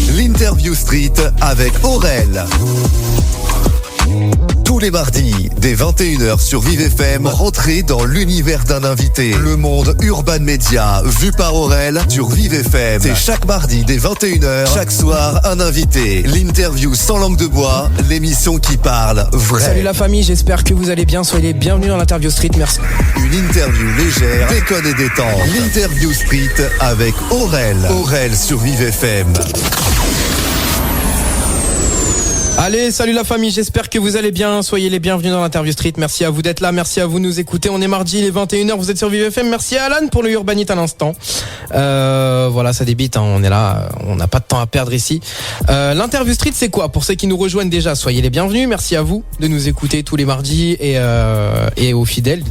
L'Interview Street avec Aurel. Tous les mardis, dès 21h sur Vive FM, rentrez dans l'univers d'un invité. Le monde Urban Media, vu par Aurel sur Vive FM. C'est chaque mardi dès 21h, chaque soir, un invité. L'interview sans langue de bois, l'émission qui parle vrai. Salut la famille, j'espère que vous allez bien. Soyez les bienvenus dans l'Interview Street, merci. Une interview légère, déconne et détente. L'Interview Street avec Aurel. Aurel sur Vive FM. Allez, salut la famille, j'espère que vous allez bien. Soyez les bienvenus dans l'Interview Street. Merci à vous d'être là, merci à vous de nous écouter. On est mardi, il est 21h, vous êtes sur Vive FM. Merci à Alan pour le Urbanite à l'instant. Voilà, ça débite, hein. On est là, on n'a pas de temps à perdre ici. L'Interview Street, c'est quoi? Pour ceux qui nous rejoignent déjà, soyez les bienvenus. Merci à vous de nous écouter tous les mardis et aux fidèles,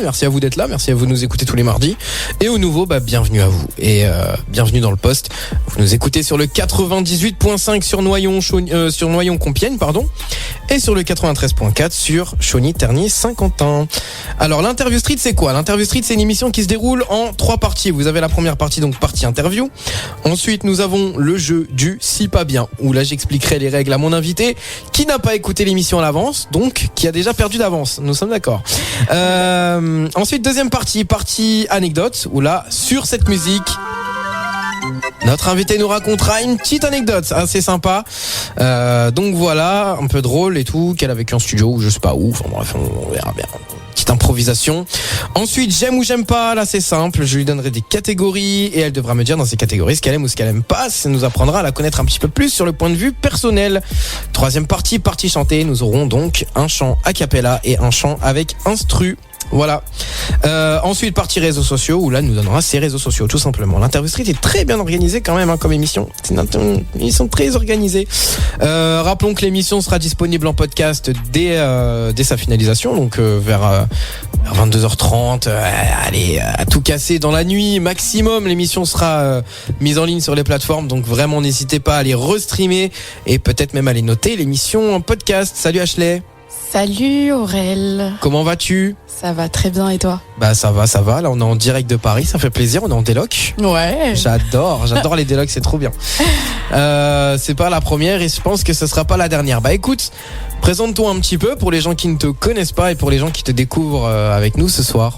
merci à vous d'être là, merci à vous de nous écouter tous les mardis. Et aux nouveaux, bienvenue à vous et bienvenue dans le poste. Vous nous écoutez sur le 98.5 sur Noyon Compiègne, et sur le 93.4 sur Chauny-Tergnier Saint-Quentin. Alors l'Interview Street, c'est quoi? L'Interview Street, c'est une émission qui se déroule en 3 parties. Vous avez la première partie, donc partie interview. Ensuite, nous avons le jeu du si pas bien, où là j'expliquerai les règles à mon invité qui n'a pas écouté l'émission à l'avance, donc qui a déjà perdu d'avance. Nous sommes d'accord. Ensuite, deuxième partie anecdote, où là, sur cette musique, notre invité nous racontera une petite anecdote assez sympa. Donc voilà, un peu drôle et tout, qu'elle a vécu en studio ou je sais pas où. Enfin bref, on verra bien. Petite improvisation. Ensuite, j'aime ou j'aime pas. Là, c'est simple. Je lui donnerai des catégories et elle devra me dire dans ces catégories ce qu'elle aime ou ce qu'elle aime pas. Ça nous apprendra à la connaître un petit peu plus sur le point de vue personnel. Troisième partie chantée. Nous aurons donc un chant a cappella et un chant avec instru. Voilà. Ensuite, partie réseaux sociaux, où là, nous donnera ses réseaux sociaux, tout simplement. L'Interview Street est très bien organisée quand même, comme émission. C'est une émission très organisée. Rappelons que l'émission sera disponible en podcast dès sa finalisation, donc vers 22h30. Allez, à tout casser dans la nuit maximum. L'émission sera mise en ligne sur les plateformes, donc vraiment n'hésitez pas à aller restreamer et peut-être même aller noter l'émission en podcast. Salut Ashley. Salut Aurel. Comment vas-tu? Ça va très bien et toi? Ça va. Là, on est en direct de Paris, ça fait plaisir. On est en déloc. Ouais. J'adore les délocs, c'est trop bien. C'est pas la première et je pense que ce sera pas la dernière. Écoute, présente-toi un petit peu pour les gens qui ne te connaissent pas et pour les gens qui te découvrent avec nous ce soir.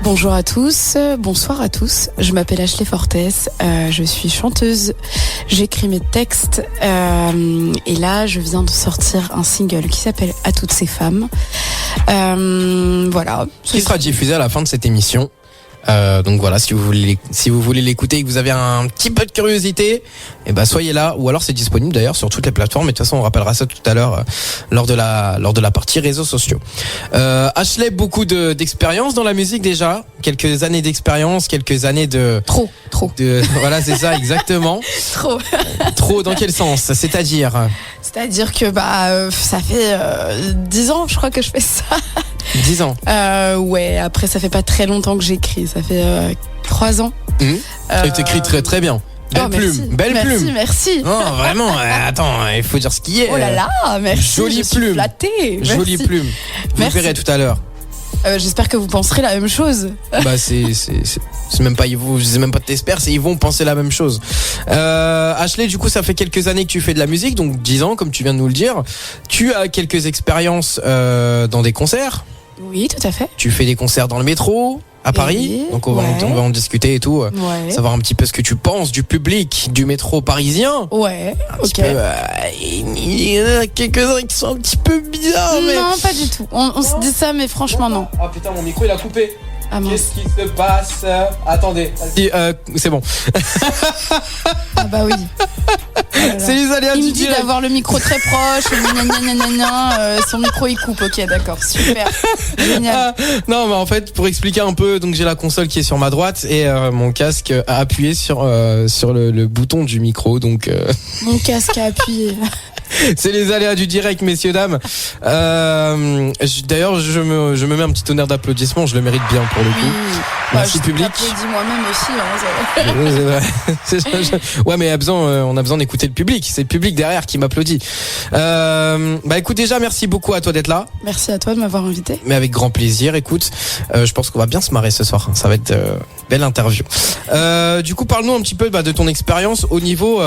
Bonjour à tous, bonsoir à tous. Je m'appelle Ashley Fortes, je suis chanteuse, j'écris mes textes et là je viens de sortir un single qui s'appelle À toutes ces femmes. Voilà. Qui sera diffusé à la fin de cette émission. Donc voilà, si vous voulez l'écouter et que vous avez un petit peu de curiosité, soyez là, ou alors c'est disponible d'ailleurs sur toutes les plateformes. Et de toute façon, on rappellera ça tout à l'heure lors de la partie réseaux sociaux. Ashley, beaucoup d'expérience dans la musique déjà, quelques années d'expérience, quelques années de trop. Voilà, c'est ça exactement. Trop dans quel sens? C'est-à-dire que ça fait 10 ans, je crois que je fais ça. 10 ans. Ouais, après ça fait pas très longtemps que j'écris, ça fait 3 ans. Et t'écris très très bien. Belle plume. Merci. Non, vraiment, attends, il faut dire ce qu'il y a. Oh là là, merci. Jolie plume. Flattée. Jolie plume. Vous verrez tout à l'heure. J'espère que vous penserez la même chose. C'est même pas t'espères, c'est ils vont penser la même chose. Ashley, du coup, ça fait quelques années que tu fais de la musique, donc 10 ans, comme tu viens de nous le dire. Tu as quelques expériences dans des concerts. Oui, tout à fait. Tu fais des concerts dans le métro à Paris, oui, donc on va en discuter et tout, savoir un petit peu ce que tu penses du public du métro parisien. Ouais, ok. Il y en a quelques-uns qui sont un petit peu bizarres. Non, pas du tout. On se dit ça, mais franchement non. Ah putain, mon micro il a coupé. Qu'est-ce qui se passe? Attendez. C'est bon. Ah bah oui. C'est les aléas du direct. Il me dit d'avoir le micro très proche. Son micro il coupe. Ok, d'accord, super. Génial. Non, mais en fait, pour expliquer un peu, donc j'ai la console qui est sur ma droite et mon casque a appuyé sur le bouton du micro. Donc mon casque a appuyé. C'est les aléas du direct, messieurs, dames. D'ailleurs, je me mets un petit tonnerre d'applaudissements. Je le mérite bien pour le coup. Merci public. J'applaudis moi-même aussi. C'est vrai. Ouais, mais on a besoin d'écouter le public. C'est le public derrière qui m'applaudit. Écoute, déjà, merci beaucoup à toi d'être là. Merci à toi de m'avoir invité. Mais avec grand plaisir. Écoute, je pense qu'on va bien se marrer ce soir. Ça va être belle interview. Du coup, parle-nous un petit peu de ton expérience au niveau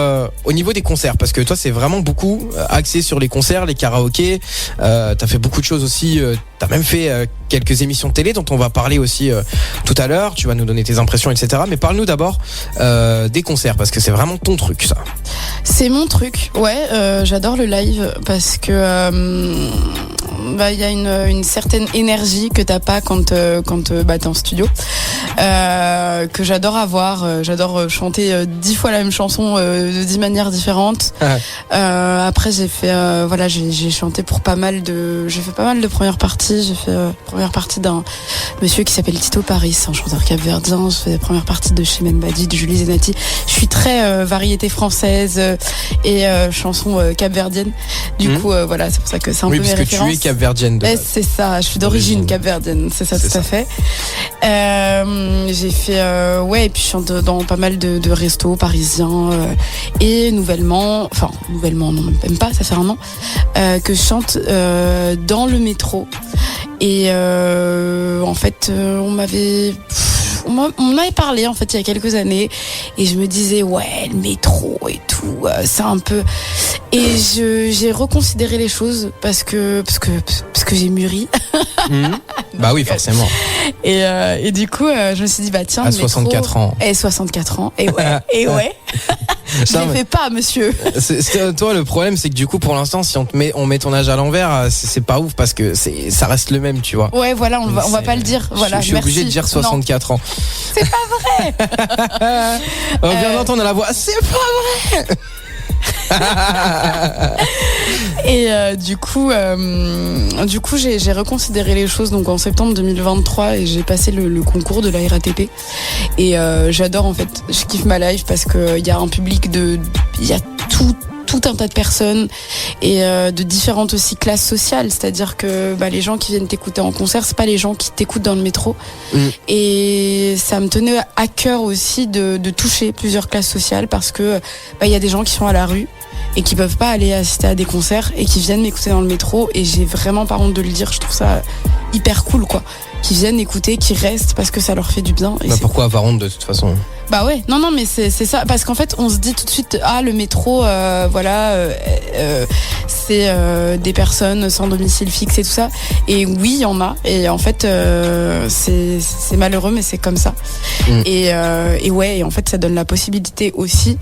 des concerts, parce que toi, c'est vraiment beaucoup axé sur les concerts, les karaokés. T'as fait beaucoup de choses aussi. T'as même fait quelques émissions de télé dont on va parler aussi tout à l'heure. Tu vas nous donner tes impressions, etc. Mais parle-nous d'abord des concerts, parce que c'est vraiment ton truc, ça. C'est mon truc, ouais. J'adore le live parce que y a une certaine énergie que t'as pas quand t'es en studio, que j'adore avoir. J'adore chanter 10 fois la même chanson de 10 manières différentes. Après j'ai fait j'ai chanté pour j'ai fait pas mal de premières parties. J'ai fait première partie d'un monsieur qui s'appelle Tito Paris, un chanteur capverdien. J'ai fait la première partie de Chimène Badi, de Julie Zenati. Je suis très variété française et chansons capverdienne. Du coup c'est pour ça que c'est un peu mes références. Oui, parce que tu es capverdienne. C'est ça, je suis d'origine capverdienne, c'est ça, tout à fait. J'ai fait et puis je chante dans pas mal de restos parisiens et nouvellement non, même pas, ça fait un an que je chante dans le métro. Et en fait on m'avait parlé en fait il y a quelques années et je me disais le métro et tout, c'est un peu, et j'ai reconsidéré les choses parce que j'ai mûri. Bah oui, forcément. Et du coup je me suis dit tiens, à 64 ans. Et 64 ans et ouais. Je ne l'ai fait pas, monsieur. Toi, le problème, c'est que du coup, pour l'instant, si on met ton âge à l'envers, c'est pas ouf parce que ça reste le même, tu vois. Ouais, voilà, on va pas le dire. Voilà, je suis obligé de dire 64 ans. C'est pas vrai. On vient d'entendre la voix. C'est pas vrai. Et du coup j'ai reconsidéré les choses donc en septembre 2023 et j'ai passé le concours de la RATP et j'adore, en fait, je kiffe ma life parce que il y a un public il y a tout un tas de personnes et de différentes aussi classes sociales, c'est-à-dire que les gens qui viennent t'écouter en concert, c'est pas les gens qui t'écoutent dans le métro. Et ça me tenait à cœur aussi de toucher plusieurs classes sociales parce que il y a des gens qui sont à la rue et qui peuvent pas aller assister à des concerts et qui viennent m'écouter dans le métro, et j'ai vraiment pas honte de le dire, je trouve ça hyper cool, quoi, qui viennent écouter, qui restent parce que ça leur fait du bien. Et pourquoi avoir honte de toute façon? Non, mais c'est ça, parce qu'en fait on se dit tout de suite le métro c'est des personnes sans domicile fixe et tout ça, et oui il y en a, et en fait c'est malheureux mais c'est comme ça. Et en fait ça donne la possibilité aussi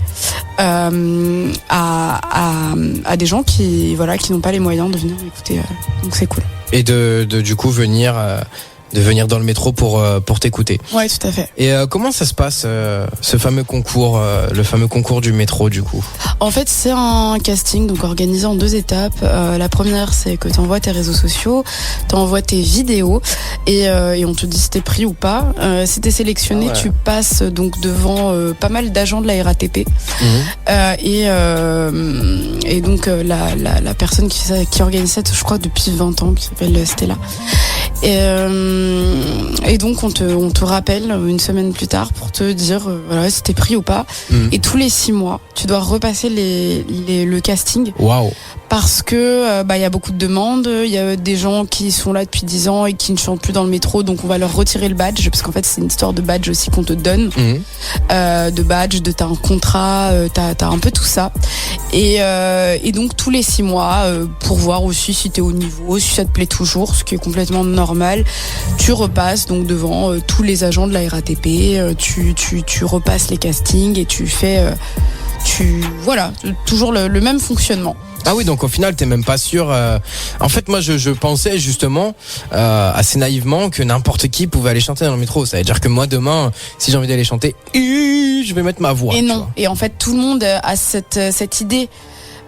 à des gens qui n'ont pas les moyens de venir écouter, donc c'est cool. Et de du coup venir dans le métro pour t'écouter. Ouais, tout à fait. Et comment ça se passe, ce fameux concours, le fameux concours du métro, du coup? En fait, c'est un casting donc organisé en 2 étapes. La première, c'est que tu envoies tes réseaux sociaux, tu envoies tes vidéos et on te dit si t'es pris ou pas. Si t'es sélectionné, tu passes donc devant pas mal d'agents de la RATP. Et donc la personne qui organise ça, je crois depuis 20 ans, qui s'appelle Stella. Et donc on te rappelle une semaine plus tard pour te dire si t'es pris ou pas. Et tous les 6 mois tu dois repasser le casting. Waouh. Parce que y a beaucoup de demandes, il y a des gens qui sont là depuis 10 ans et qui ne chantent plus dans le métro, donc on va leur retirer le badge, parce qu'en fait c'est une histoire de badge aussi qu'on te donne. De badge, t'as un contrat, t'as un peu tout ça. Et donc tous les 6 mois, pour voir aussi si t'es au niveau, si ça te plaît toujours, ce qui est complètement normal, tu repasses donc devant tous les agents de la RATP, tu repasses les castings et tu fais toujours le même fonctionnement. Ah oui, donc au final t'es même pas sûr. En fait moi je pensais justement assez naïvement que n'importe qui pouvait aller chanter dans le métro. Ça veut dire que moi demain, si j'ai envie d'aller chanter, je vais mettre ma voix. Et non, et en fait tout le monde a cette idée.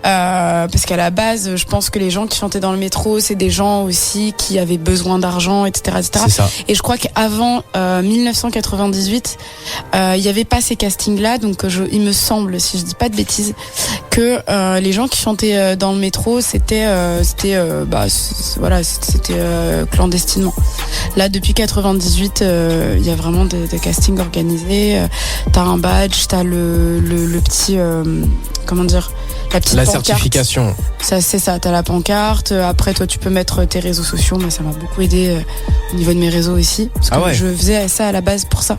Parce qu'à la base, je pense que les gens qui chantaient dans le métro, c'est des gens aussi qui avaient besoin d'argent, etc., etc. C'est ça. Et je crois qu'avant 1998, il n'y avait pas ces castings-là, donc il me semble, si je dis pas de bêtises, que les gens qui chantaient dans le métro, c'était clandestinement. Là, depuis 98, il y a vraiment des castings organisés. T'as un badge, t'as le petit, comment dire, la petite pancarte. Certification. Ça, c'est ça, t'as la pancarte. Après, toi, tu peux mettre tes réseaux sociaux. Moi, ça m'a beaucoup aidé au niveau de mes réseaux aussi. Parce que je faisais ça à la base pour ça.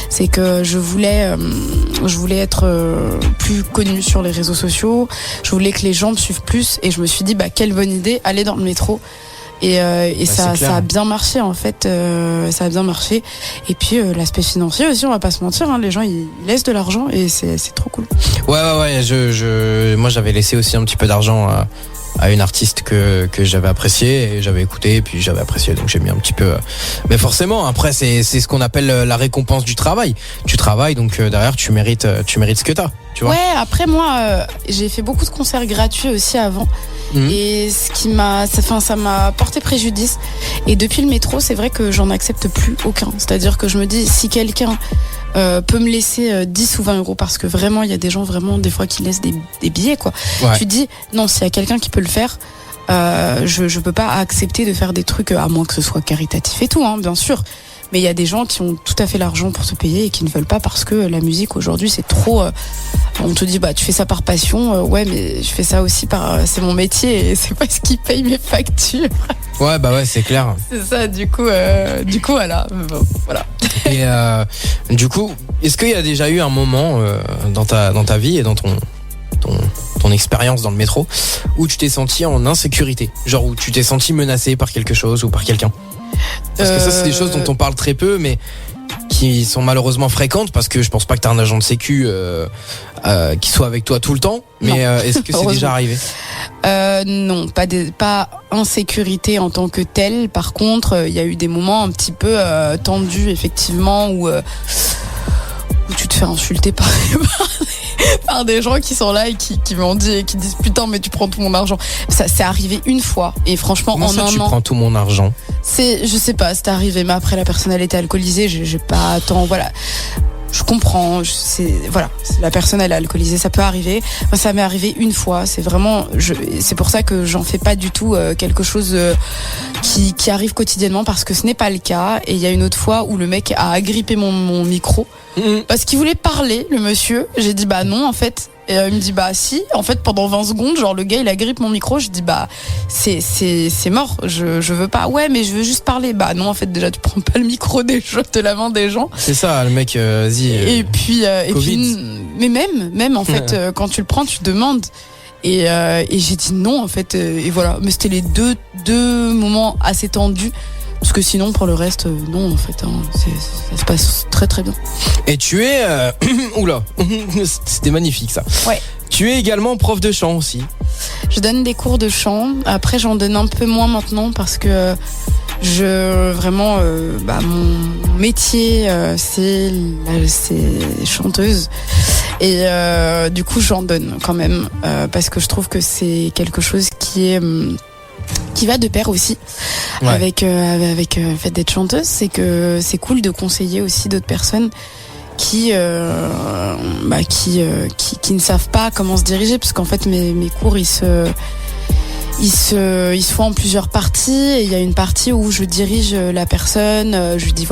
C'est que je voulais être plus connue sur les réseaux sociaux. Je voulais que les gens me suivent plus. Et je me suis dit, quelle bonne idée, aller dans le métro. Et ça a bien marché en fait, ça a bien marché. Et puis l'aspect financier aussi, on va pas se mentir, hein, les gens ils laissent de l'argent et c'est trop cool. Ouais, moi j'avais laissé aussi un petit peu d'argent à une artiste que j'avais appréciée et j'avais écouté et puis j'avais apprécié, donc j'ai mis un petit peu. Mais forcément, après c'est ce qu'on appelle la récompense du travail. Tu travailles, donc derrière tu mérites ce que t'as. Tu vois. Ouais, après moi j'ai fait beaucoup de concerts gratuits aussi avant. Et ça m'a porté préjudice. Et depuis le métro, c'est vrai que j'en accepte plus aucun. C'est-à-dire que je me dis, si quelqu'un peut me laisser 10 ou 20 euros, parce que vraiment, il y a des gens vraiment des fois qui laissent des billets, quoi. Ouais. Tu dis, non, s'il y a quelqu'un qui peut le faire, je peux pas accepter de faire des trucs, à moins que ce soit caritatif et tout, hein, bien sûr. Mais il y a des gens qui ont tout à fait l'argent pour se payer et qui ne veulent pas parce que la musique aujourd'hui c'est trop. On te dit tu fais ça par passion, ouais, mais je fais ça aussi c'est mon métier et c'est pas ce qui paye mes factures. Ouais, c'est clair. C'est ça, du coup voilà. Voilà. Et du coup, est-ce qu'il y a déjà eu un moment dans ta vie et dans ton expérience dans le métro où tu t'es senti en insécurité, genre où tu t'es senti menacé par quelque chose ou par quelqu'un? Parce que ça c'est des choses dont on parle très peu mais qui sont malheureusement fréquentes, parce que je pense pas que t'as un agent de sécu qui soit avec toi tout le temps, mais est-ce que c'est déjà arrivé? Non, pas insécurité en tant que telle. Par contre, il y a eu des moments un petit peu tendus effectivement où tu te fais insulter par des gens qui sont là et qui m'ont dit et qui disent putain mais tu prends tout mon argent. Ça c'est arrivé une fois et franchement comment ça, tu prends tout mon argent? Je sais pas, c'est arrivé, mais après la personne elle était alcoolisée, j'ai pas voilà. Je comprends, la personne elle est alcoolisée, ça peut arriver. Moi, ça m'est arrivé une fois, c'est vraiment, c'est pour ça que j'en fais pas du tout quelque chose qui arrive quotidiennement, parce que ce n'est pas le cas. Et il y a une autre fois où le mec a agrippé mon micro parce qu'il voulait parler, le monsieur. J'ai dit non en fait. Et il me dit si, en fait pendant 20 secondes, genre le gars il agrippe mon micro, je dis c'est mort, je veux pas. Ouais, mais je veux juste parler. Non, en fait déjà tu prends pas le micro de la main des gens. C'est ça, le mec vas-y. Et puis mais même en fait quand tu le prends, tu demandes. Et j'ai dit non en fait, et voilà, mais c'était les deux moments assez tendus. Parce que sinon, pour le reste, non, en fait, hein, ça se passe très très bien. Et tu es... Oula, c'était magnifique ça. Ouais. Tu es également prof de chant aussi. Je donne des cours de chant. Après, j'en donne un peu moins maintenant parce que mon métier, c'est chanteuse. Et du coup, j'en donne quand même parce que je trouve que c'est quelque chose qui va de pair aussi avec le fait d'être chanteuse. C'est que c'est cool de conseiller aussi d'autres personnes qui ne savent pas comment se diriger, parce qu'en fait mes cours ils se font en plusieurs parties, et il y a une partie où je dirige la personne, je lui dis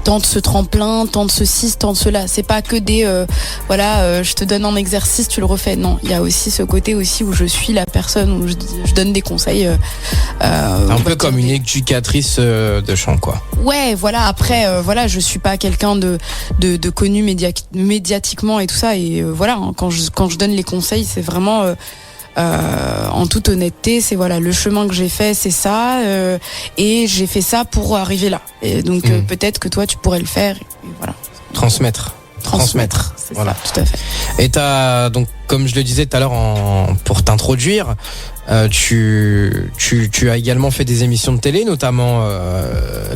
tente ce tremplin, tente ceci, tente cela. C'est pas que des je te donne un exercice, tu le refais. Non, il y a aussi ce côté aussi où je suis la personne, où je donne des conseils. Un peu comme une éducatrice de chant, quoi. Ouais, voilà. Après, je suis pas quelqu'un de connu médiatiquement et tout ça. Et quand je donne les conseils, c'est vraiment en toute honnêteté, c'est le chemin que j'ai fait, c'est ça, et j'ai fait ça pour arriver là. Et donc peut-être que toi tu pourrais le faire. Et voilà. Transmettre. C'est voilà, ça, tout à fait. Et t'as donc, comme je le disais tout à l'heure pour t'introduire, Tu as également fait des émissions de télé, notamment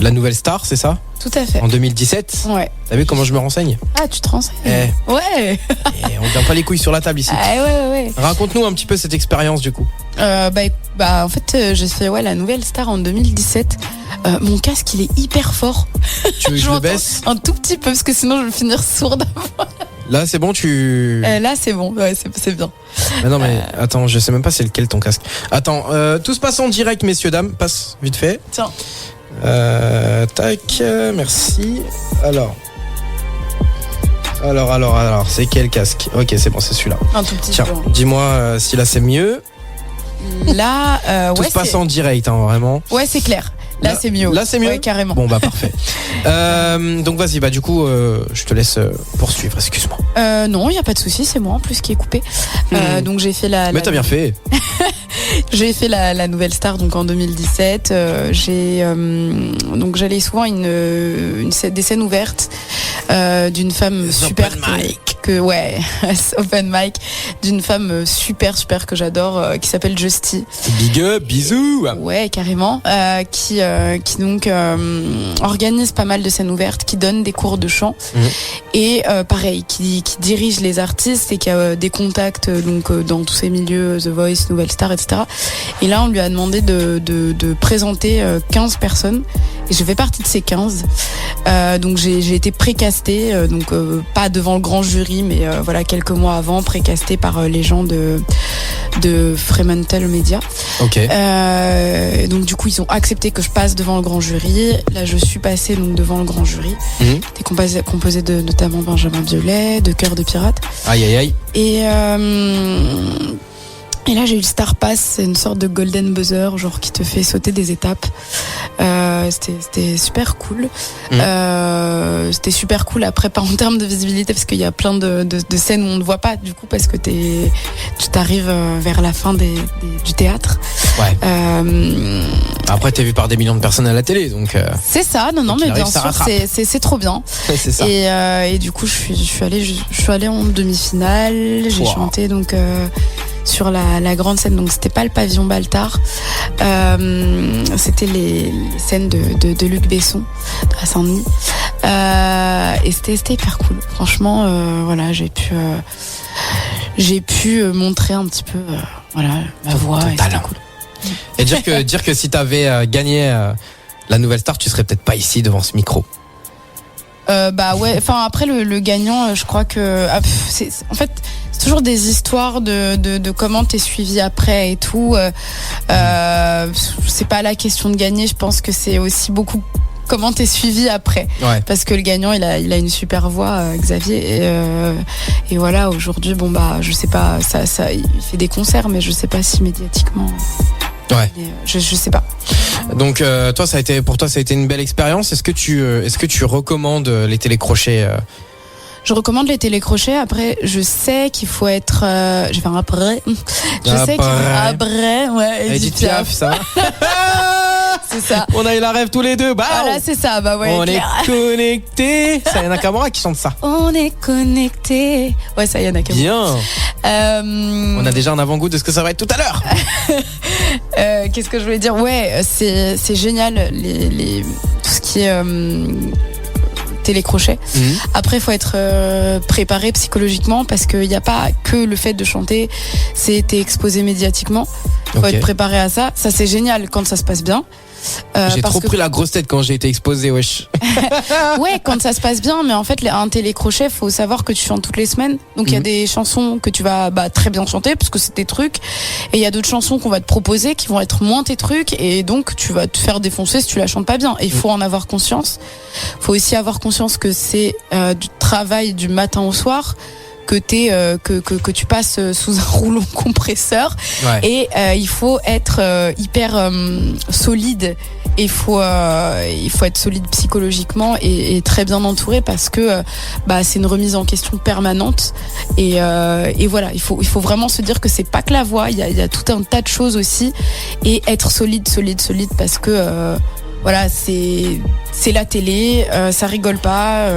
La Nouvelle Star, c'est ça ? Tout à fait. En 2017 ? Ouais. T'as vu comment je me renseigne ? Ah, tu te renseignes ? Et Ouais. on vient pas les couilles sur la table ici. Ah, ouais. Raconte-nous un petit peu cette expérience du coup. En fait, j'ai fait La Nouvelle Star en 2017. Mon casque, il est hyper fort. Tu veux que je le baisse ? Un tout petit peu, parce que sinon je vais finir sourde. Là, c'est bon, Là, c'est bon. Ouais, c'est bien. Non, mais attends, je sais même pas c'est lequel ton casque. Attends, tout se passe en direct, messieurs, dames. Passe vite fait. Tiens. Tac, merci. Alors, c'est quel casque ? Ok, c'est bon, c'est celui-là. Un tout petit Tiens, peu. dis-moi si là c'est mieux. Là, Tout se passe en direct, hein, vraiment. Ouais, c'est clair. Là, c'est mieux. Là, c'est mieux. Ouais, carrément. Bon, bah, parfait. Donc, vas-y, du coup, je te laisse poursuivre, excuse-moi. Non, il n'y a pas de souci, c'est moi en plus qui ai coupé. Donc, j'ai fait Mais t'as bien fait. J'ai fait la Nouvelle Star donc en 2017. Donc j'allais souvent des scènes ouvertes d'une femme super open mic d'une femme super que j'adore qui s'appelle Justy. Big up, bisous. Ouais, carrément. Qui donc organise pas mal de scènes ouvertes, qui donne des cours de chant et pareil qui dirige les artistes et qui a des contacts donc dans tous ces milieux, The Voice, Nouvelle Star, etc. Et là, on lui a demandé de présenter 15 personnes. Et je fais partie de ces 15. Donc j'ai été précastée, donc pas devant le grand jury, mais voilà quelques mois avant, précastée par les gens de Fremantle Media. Ok. Donc du coup, ils ont accepté que je passe devant le grand jury. Là, je suis passée donc devant le grand jury. C'était composé de notamment Benjamin Biolay, de Cœur de Pirate. Aïe. Et là, j'ai eu le Star Pass, c'est une sorte de golden buzzer, genre qui te fait sauter des étapes. C'était super cool. C'était super cool. Après, pas en termes de visibilité, parce qu'il y a plein de scènes où on ne voit pas, du coup, parce que tu t'arrives vers la fin du théâtre. Ouais. Après, t'es vu par des millions de personnes à la télé, donc. C'est ça, non, mais bien sûr, c'est trop bien. C'est ça. Et du coup, je suis allée en demi-finale. J'ai chanté donc. Sur la grande scène, donc c'était pas le pavillon Baltard, c'était les scènes de Luc Besson à Saint-Denis, et c'était hyper cool. Franchement, voilà, j'ai pu montrer un petit peu, voilà, ma voix. Et c'était cool. Et dire que si t'avais gagné la Nouvelle Star, tu serais peut-être pas ici devant ce micro. Ouais, enfin après le gagnant, je crois que en fait c'est toujours des histoires de comment t'es suivi après et tout. C'est pas la question de gagner, je pense que c'est aussi beaucoup comment t'es suivi après. Ouais. Parce que le gagnant il a une super voix, Xavier, et voilà, aujourd'hui je sais pas, ça il fait des concerts, mais je sais pas si médiatiquement. Ouais. Je sais pas. Donc pour toi ça a été une belle expérience. Est-ce que tu recommandes les télécrochets Je recommande les télécrochets. Après, je sais qu'il faut être. Je vais faire après. Je sais qu'il faut après. Ouais. Edith Piaf, ça va. C'est ça. On a eu la rêve tous les deux. Bah. Voilà, c'est ça. Bah ouais. On est connectés. C'est Yana Kamura qui chante ça. On est connectés. Ouais, ça Yana Kamura. Bien. On a déjà un avant-goût de ce que ça va être tout à l'heure. Qu'est-ce que je voulais dire ? Ouais, c'est génial tout ce qui est télécrochet. Après, il faut être préparé psychologiquement, parce qu'il n'y a pas que le fait de chanter, c'est t'es exposé médiatiquement. Faut être préparé à ça. Ça, c'est génial quand ça se passe bien. J'ai trop pris la grosse tête quand j'ai été exposé, wesh. Ouais, quand ça se passe bien, mais en fait, un télécrochet, faut savoir que tu chantes toutes les semaines. Donc il y a des chansons que tu vas très bien chanter parce que c'est tes trucs, et il y a d'autres chansons qu'on va te proposer qui vont être moins tes trucs, et donc tu vas te faire défoncer si tu la chantes pas bien. Et il faut en avoir conscience. Faut aussi avoir conscience que c'est du travail du matin au soir, que que tu passes sous un rouleau compresseur. Ouais. Et il faut être hyper solide, et il faut être solide psychologiquement et très bien entouré, parce que c'est une remise en question permanente, et voilà, il faut vraiment se dire que c'est pas que la voix, il y a tout un tas de choses aussi, et être solide parce que voilà, c'est la télé, ça rigole pas,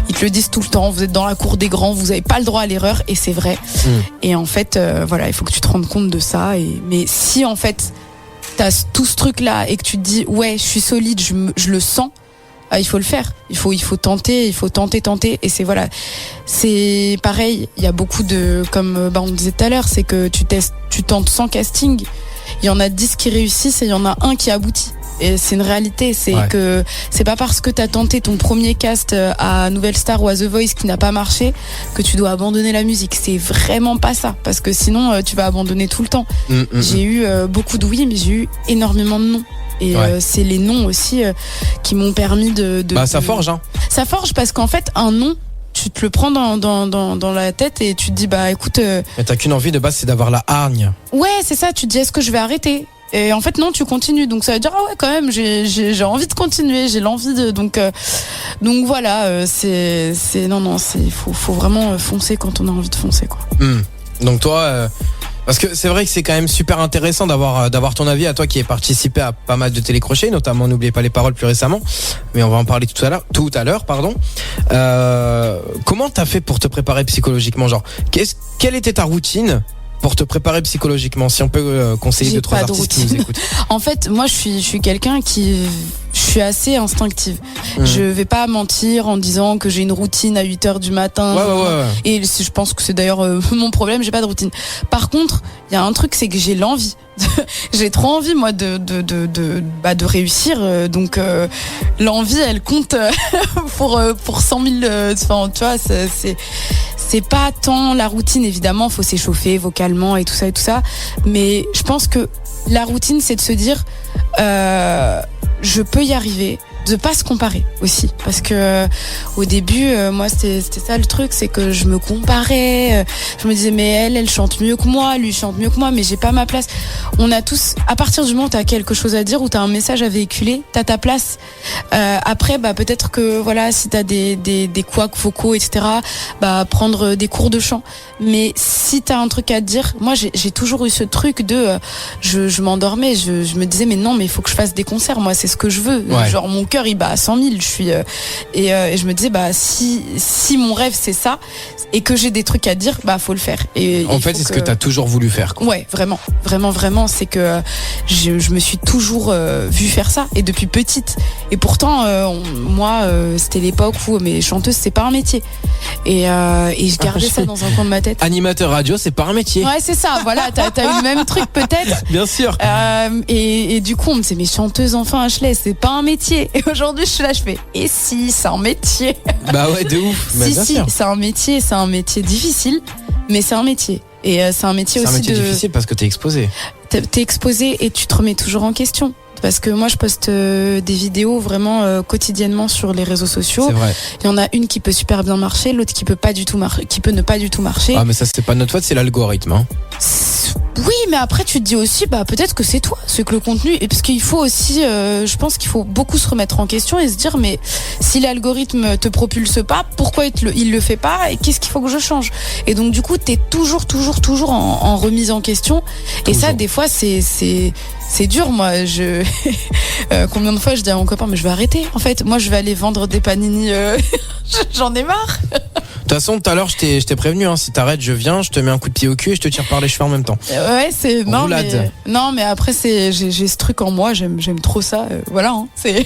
ils te le disent tout le temps, vous êtes dans la cour des grands, vous avez pas le droit à l'erreur, et c'est vrai. Et en fait, voilà, il faut que tu te rendes compte de ça. Mais si en fait t'as tout ce truc là et que tu te dis ouais, je suis solide, je le sens, il faut le faire. Il faut tenter, et c'est voilà. C'est pareil, il y a beaucoup de, comme on disait tout à l'heure, c'est que tu tentes sans casting. Il y en a 10 qui réussissent et il y en a un qui aboutit. Et c'est une réalité, c'est que c'est pas parce que t'as tenté ton premier cast à Nouvelle Star ou à The Voice qui n'a pas marché que tu dois abandonner la musique. C'est vraiment pas ça, parce que sinon tu vas abandonner tout le temps. J'ai eu beaucoup de oui, mais j'ai eu énormément de non. Et c'est les noms aussi qui m'ont permis de ça forge, hein. Ça forge, parce qu'en fait un non, tu te le prends dans la tête et tu te dis écoute. Mais t'as qu'une envie de base, c'est d'avoir la hargne. Ouais, c'est ça. Tu te dis est-ce que je vais arrêter? Et en fait non, tu continues. Donc ça veut dire ouais, quand même j'ai envie de continuer, j'ai l'envie de donc voilà, c'est non c'est faut vraiment foncer quand on a envie de foncer, quoi. Donc toi parce que c'est vrai que c'est quand même super intéressant d'avoir ton avis à toi qui est participé à pas mal de télécrochets, notamment N'oubliez pas les paroles plus récemment, mais on va en parler tout à l'heure, pardon. Comment t'as fait pour te préparer psychologiquement, genre quelle était ta routine pour te préparer psychologiquement, si on peut conseiller 2-3 artistes qui nous écoutent? En fait, moi je suis quelqu'un je suis assez instinctive. Je vais pas mentir en disant que j'ai une routine à 8h du matin. Ouais. Et je pense que c'est d'ailleurs mon problème, j'ai pas de routine. Par contre, il y a un truc, c'est que j'ai l'envie. J'ai trop envie, moi, de réussir. Donc l'envie, elle compte pour 100 000. Enfin, tu vois, c'est pas tant la routine, évidemment, faut s'échauffer vocalement et tout ça. Mais je pense que la routine, c'est de se dire, je peux y arriver. De pas se comparer aussi, parce que au début moi c'était ça le truc, c'est que je me comparais, je me disais mais elle chante mieux que moi, lui chante mieux que moi, mais j'ai pas ma place. On a tous, à partir du moment où t'as quelque chose à dire, où t'as un message à véhiculer, t'as ta place. Après peut-être que voilà, si t'as des couacs vocaux, etc., prendre des cours de chant. Mais si t'as un truc à dire, moi j'ai toujours eu ce truc de je m'endormais, je me disais mais non, mais il faut que je fasse des concerts, moi c'est ce que je veux. Genre mon cœur il bat à 100 000, je suis et je me disais si mon rêve c'est ça et que j'ai des trucs à dire, faut le faire. Et en fait c'est ce que t'as toujours voulu faire, quoi. Ouais, vraiment, c'est que je me suis toujours vue faire ça, et depuis petite. Et pourtant moi c'était l'époque où mais chanteuse c'est pas un métier, et je gardais ça dans un coin de ma tête. Animateur radio, c'est pas un métier. Ouais, c'est ça, voilà, t'as eu le même truc peut-être. Bien sûr. Et du coup on me disait mais chanteuse enfin Ashley, c'est pas un métier. Et aujourd'hui je suis là, je fais et si c'est un métier. Bah ouais, de ouf. Si c'est un métier difficile, mais c'est un métier. Et c'est un métier aussi difficile parce que t'es exposé. T'es exposé et tu te remets toujours en question. Parce que moi je poste des vidéos vraiment quotidiennement sur les réseaux sociaux. C'est vrai. Il y en a une qui peut super bien marcher, l'autre qui peut pas du tout marcher, qui peut ne pas du tout marcher. Ah mais ça c'est pas notre faute, c'est l'algorithme, hein. Oui, mais après tu te dis aussi peut-être que c'est toi, c'est que le contenu, et parce qu'il faut aussi je pense qu'il faut beaucoup se remettre en question et se dire mais si l'algorithme te propulse pas, pourquoi il le fait pas, et qu'est-ce qu'il faut que je change? Et donc du coup t'es toujours en remise en question. Et ça des fois c'est dur. Moi combien de fois je dis à mon copain mais je vais arrêter, en fait moi je vais aller vendre des panini, j'en ai marre. De toute façon, tout à l'heure, je t'ai prévenu, hein, si t'arrêtes, je viens, je te mets un coup de pied au cul et je te tire par les cheveux en même temps. Ouais, c'est non mais après j'ai ce truc en moi, j'aime trop ça, voilà, hein, c'est.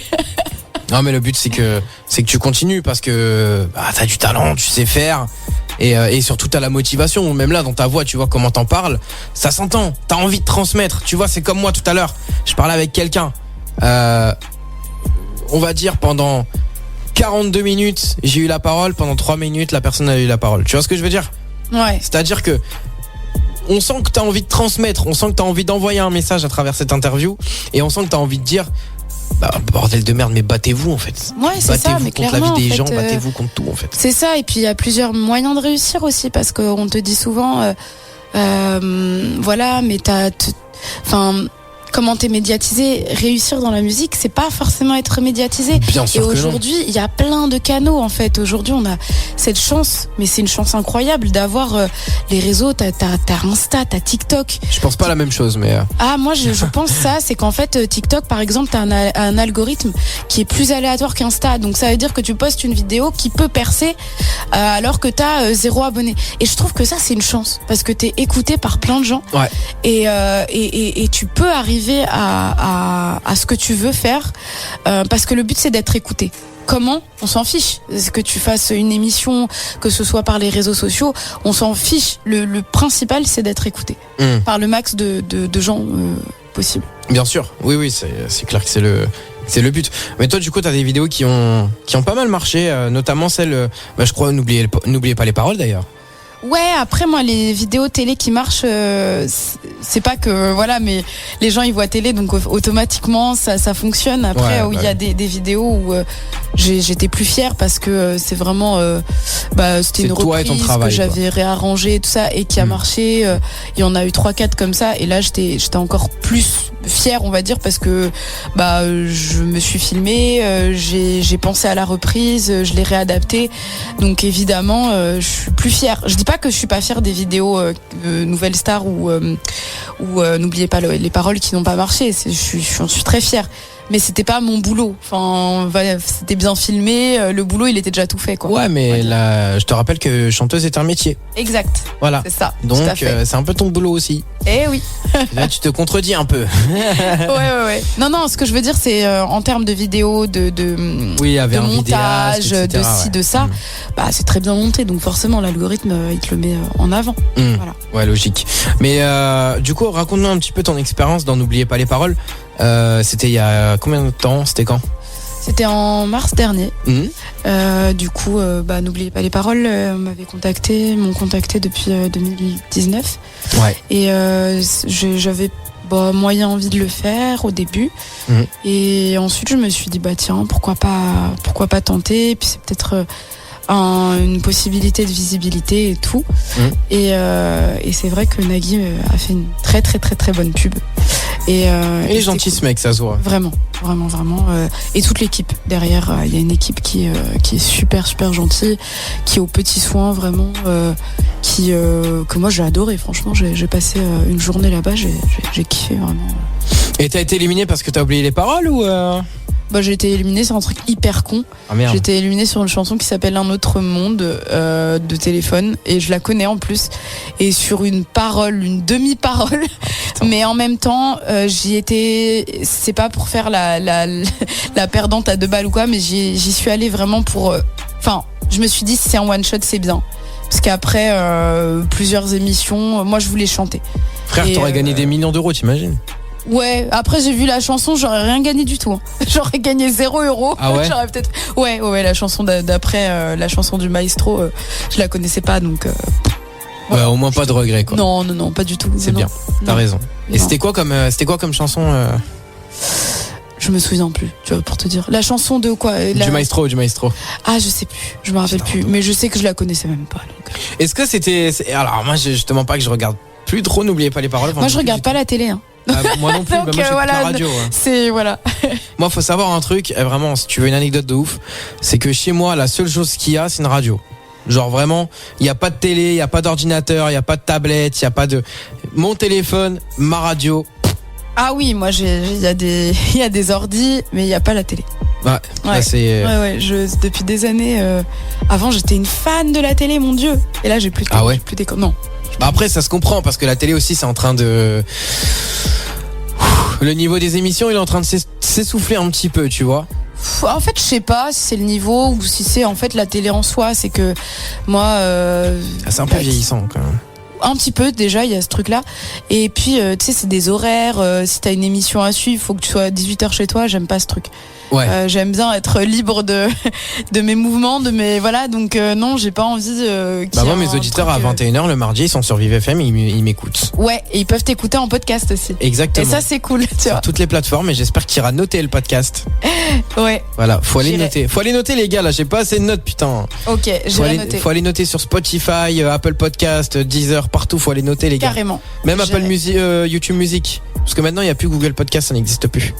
Non mais le but c'est que tu continues, parce que t'as du talent, tu sais faire, et surtout t'as la motivation. Même là dans ta voix, tu vois comment t'en parles, ça s'entend, t'as envie de transmettre. Tu vois, c'est comme moi tout à l'heure, je parlais avec quelqu'un, on va dire pendant 42 minutes, j'ai eu la parole, pendant 3 minutes, la personne a eu la parole. Tu vois ce que je veux dire? Ouais. C'est-à-dire que on sent que t'as envie de transmettre, on sent que t'as envie d'envoyer un message à travers cette interview, et on sent que t'as envie de dire bordel de merde, mais battez-vous en fait. Ouais, c'est ça, mais contre la vie des gens, battez-vous contre tout en fait. C'est ça, et puis il y a plusieurs moyens de réussir aussi, parce qu'on te dit souvent voilà, mais comment t'es médiatisé. Réussir dans la musique, c'est pas forcément être médiatisé. Bien sûr et que aujourd'hui, il y a plein de canaux en fait. Aujourd'hui, on a cette chance, mais c'est une chance incroyable d'avoir les réseaux. T'as Insta, t'as TikTok. Je pense pas la même chose, mais. Ah, moi, je pense ça, c'est qu'en fait, TikTok, par exemple, t'as un algorithme qui est plus aléatoire qu'Insta. Donc, ça veut dire que tu postes une vidéo qui peut percer alors que t'as 0 abonné. Et je trouve que ça, c'est une chance parce que t'es écouté par plein de gens. Ouais. Et tu peux arriver à ce que tu veux faire parce que le but, c'est d'être écouté. Comment ? On s'en fiche. Est-ce que tu fasses une émission, que ce soit par les réseaux sociaux, on s'en fiche. Le principal, c'est d'être écouté par le max de gens possible. Bien sûr, oui, c'est clair que c'est le but. Mais toi, du coup, t'as des vidéos qui ont pas mal marché, notamment celle, je crois, n'oubliez pas les paroles d'ailleurs. Ouais, après moi les vidéos télé qui marchent, c'est pas que voilà, mais les gens ils voient télé donc automatiquement ça fonctionne. Après il y a des vidéos où j'étais plus fière parce que c'est vraiment c'était une reprise que j'avais réarrangée et tout ça et qui a marché. Il y en a eu 3-4 comme ça et là j'étais encore plus fière on va dire parce que je me suis filmée, j'ai pensé à la reprise, je l'ai réadaptée donc évidemment je suis plus fière. Je dis pas que je suis pas fière des vidéos Nouvelle Star ou n'oubliez pas les paroles qui n'ont pas marché. J'en suis très fière. Mais c'était pas mon boulot. Enfin, c'était bien filmé. Le boulot, il était déjà tout fait, quoi. Ouais, mais là, je te rappelle que chanteuse est un métier. Exact. Voilà. C'est ça. Donc, c'est un peu ton boulot aussi. Eh oui. Là, tu te contredis un peu. Ouais. Non, ce que je veux dire, c'est en termes de vidéos, de montage, de ci, de ça. C'est très bien monté. Donc, forcément, l'algorithme, il te le met en avant. Voilà. Ouais, logique. Mais du coup, raconte-nous un petit peu ton expérience dans N'oubliez pas les paroles. C'était il y a combien de temps ? C'était quand ? C'était en mars dernier. Du coup, n'oubliez pas les paroles. M'ont contacté depuis 2019. Ouais. Et j'avais moyen envie de le faire au début. Et ensuite, je me suis dit tiens, pourquoi pas tenter. Et puis c'est peut-être une possibilité de visibilité et tout. Et c'est vrai que Nagui a fait une très très très très bonne pub. Il est gentil ce mec, ça se voit. Vraiment. Et toute l'équipe derrière, il y a une équipe qui est super super gentille, qui est aux petits soins vraiment, que moi j'ai adoré. Franchement, j'ai passé une journée là-bas, j'ai kiffé vraiment. Et t'as été éliminé parce que t'as oublié les paroles ou j'ai été éliminée sur un truc hyper con. Ah merde. J'ai été éliminée sur une chanson qui s'appelle Un autre monde de Téléphone et je la connais en plus et sur une demi-parole. Mais en même temps, j'y étais. C'est pas pour faire la perdante à 2 balles ou quoi, mais j'y suis allée vraiment pour. Je me suis dit si c'est un one shot, c'est bien. Parce qu'après plusieurs émissions, moi je voulais chanter. Frère, t'aurais gagné des millions d'euros, t'imagines ? Ouais, après j'ai vu la chanson, j'aurais rien gagné du tout. Hein. J'aurais gagné 0€. Ah ouais. J'aurais peut-être. Ouais, la chanson d'après, la chanson du maestro, je la connaissais pas donc. Ouais, au moins pas de regret quoi. Non, pas du tout. C'est bien. T'as raison. Et c'était quoi comme chanson Je me souviens plus, tu vois, pour te dire. La chanson de quoi Du maestro. Ah, je sais plus, je me rappelle plus. Mais je sais que je la connaissais même pas. Donc. Est-ce que c'était. Alors, moi, justement pas que je regarde plus trop, n'oubliez pas les paroles. Moi, je regarde pas la télé, hein. Moi non plus, donc, moi j'écoute la radio. C'est voilà. Moi, faut savoir un truc, vraiment, si tu veux une anecdote de ouf, c'est que chez moi, la seule chose qu'il y a, c'est une radio. Genre vraiment, il n'y a pas de télé, il n'y a pas d'ordinateur, il n'y a pas de tablette, il n'y a pas de... Mon téléphone, ma radio. Ah oui, moi il y a des ordis, mais il n'y a pas la télé. Ouais. Depuis des années, avant j'étais une fan de la télé, mon Dieu. Et là j'ai plus de télé, ouais. plus non. Après ça se comprend parce que la télé aussi c'est en train de... Le niveau des émissions il est en train de s'essouffler un petit peu, tu vois. En fait, je sais pas si c'est le niveau ou si c'est en fait la télé en soi. C'est que moi, c'est un peu vieillissant quand même. Un petit peu déjà, il y a ce truc-là. Et puis, tu sais, c'est des horaires. Si t'as une émission à suivre, faut que tu sois à 18h chez toi. J'aime pas ce truc. Ouais. J'aime bien être libre de mes mouvements, voilà. Donc non, j'ai pas envie. Moi, mes auditeurs à 21h le mardi, ils sont sur Vive FM, ils m'écoutent. Ouais, et ils peuvent t'écouter en podcast aussi. Exactement. Et ça, c'est cool. Tu vois. Toutes les plateformes. Et j'espère qu'il ira noter le podcast. Ouais. Voilà, faut aller noter. Faut aller noter les gars. Là, j'ai pas assez de notes, putain. Ok, j'ai noté. Faut aller noter sur Spotify, Apple Podcast, Deezer, partout, faut aller noter les gars. Carrément. Même Apple Music, YouTube Music. Parce que maintenant il n'y a plus Google Podcast, ça n'existe plus.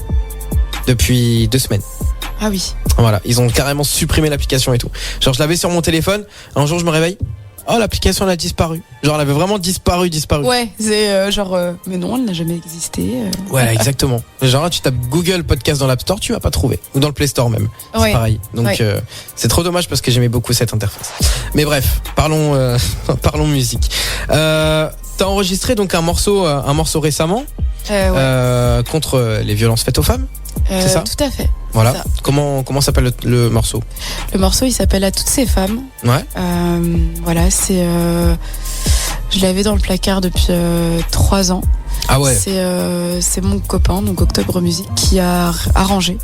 Depuis 2 semaines. Ah oui. Voilà, ils ont carrément supprimé l'application et tout. Genre je l'avais sur mon téléphone, un jour je me réveille, oh l'application elle a disparu. Genre elle avait vraiment disparu. Ouais, c'est mais non, elle n'a jamais existé. Ouais, exactement. Genre là tu tapes Google Podcast dans l'App Store, tu vas pas trouver. Ou dans le Play Store même. C'est pareil. Donc c'est trop dommage parce que j'aimais beaucoup cette interface. Mais bref, parlons musique. T'as enregistré donc un morceau récemment contre les violences faites aux femmes. C'est ça ? Tout à fait. Voilà. Comment s'appelle le morceau ? Le morceau, il s'appelle À toutes ces femmes. Ouais. Voilà, c'est. Je l'avais dans le placard depuis 3 ans. Ah ouais. C'est mon copain, donc Octobre Musique, qui a arrangé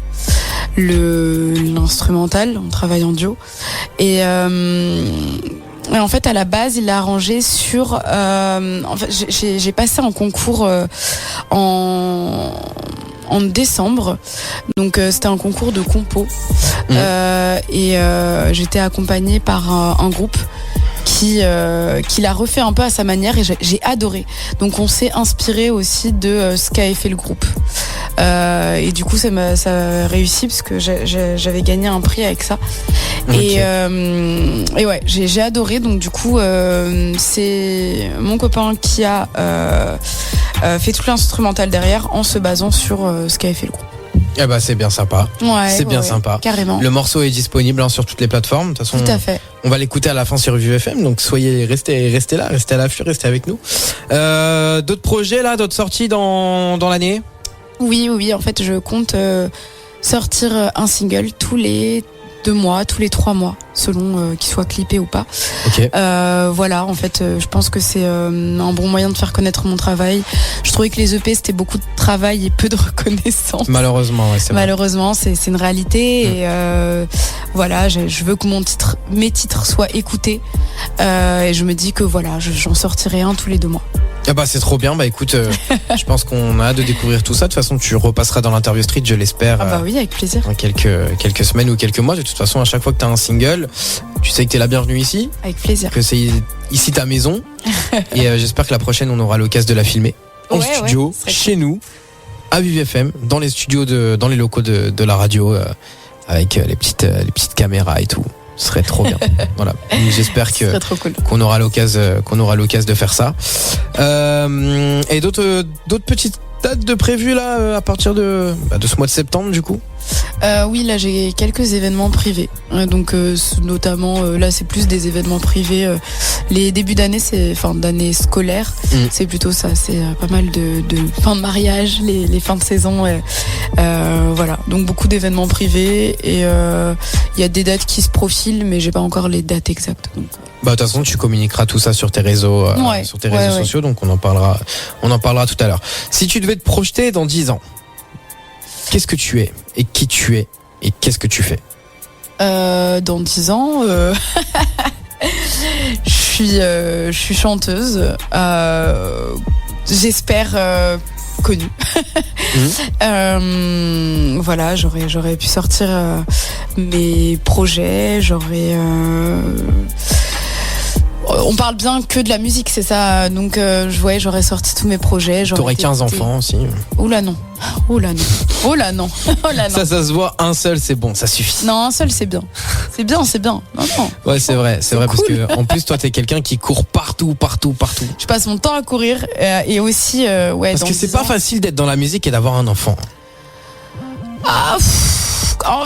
l'instrumental. On travaille en duo. Et en fait, à la base, il l'a arrangé sur. En fait, j'ai passé un concours en décembre, donc c'était un concours de compo et j'étais accompagnée par un groupe qui l'a refait un peu à sa manière et j'ai adoré. Donc on s'est inspiré aussi de ce qu'avait fait le groupe et du coup ça a réussi parce que j'avais gagné un prix avec ça. Okay. Et ouais, j'ai adoré. Donc du coup c'est mon copain qui a fait tout l'instrumental derrière en se basant sur ce qu'avait fait le groupe. Eh bah c'est bien sympa. Ouais, c'est bien sympa. Carrément. Le morceau est disponible sur toutes les plateformes. De toute façon, tout à fait. On va l'écouter à la fin sur Vive FM. Donc restez là, restez à l'affût, restez avec nous. D'autres projets là, d'autres sorties dans l'année ? Oui. En fait, je compte sortir un single tous les 2 mois, tous les 3 mois, selon qu'il soit clippé ou pas. Okay. Voilà, en fait, je pense que c'est un bon moyen de faire connaître mon travail. Je trouvais que les EP, c'était beaucoup de travail et peu de reconnaissance. Malheureusement, ouais, c'est vrai. Malheureusement, c'est une réalité. Et voilà, je veux que mes titres soient écoutés. Et je me dis que voilà, j'en sortirai un tous les 2 mois. Ah bah c'est trop bien, bah écoute, je pense qu'on a hâte de découvrir tout ça. De toute façon, tu repasseras dans l'interview street, je l'espère. Ah bah oui, avec plaisir. Dans quelques semaines ou quelques mois. De toute façon, à chaque fois que t'as un single, tu sais que t'es la bienvenue ici. Avec plaisir. Que c'est ici ta maison. Et j'espère que la prochaine, on aura l'occasion de la filmer en studio, chez nous, à Vive FM, dans les studios dans les locaux de la radio, avec les petites caméras et tout. Ce serait trop bien. Voilà. J'espère qu'on aura l'occasion de faire ça. Et d'autres petites dates de prévues là à partir de ce mois de septembre du coup. Oui, là j'ai quelques événements privés. Donc notamment là c'est plus des événements privés. Les débuts d'année, d'année scolaire, c'est plutôt ça. C'est pas mal de fin de mariage, les fins de saison. Voilà. Donc beaucoup d'événements privés et il y a des dates qui se profilent, mais j'ai pas encore les dates exactes. Donc, de toute façon, tu communiqueras tout ça sur tes réseaux, sociaux. Donc on en parlera tout à l'heure. Si tu devais te projeter dans 10 ans. Qu'est-ce que tu es et qui tu es et qu'est-ce que tu fais ? Dans 10 ans, je suis chanteuse. J'espère connue. Voilà, j'aurais pu sortir mes projets. On parle bien que de la musique, c'est ça. Donc, j'aurais sorti tous mes projets. T'aurais 15 enfants aussi. Oula non. Ça se voit, un seul, c'est bon, ça suffit. Non, un seul, c'est bien. C'est bien. Non. Ouais, c'est vrai, cool. Parce que en plus, toi, t'es quelqu'un qui court partout. Je passe mon temps à courir et aussi, Parce que c'est pas facile d'être dans la musique et d'avoir un enfant.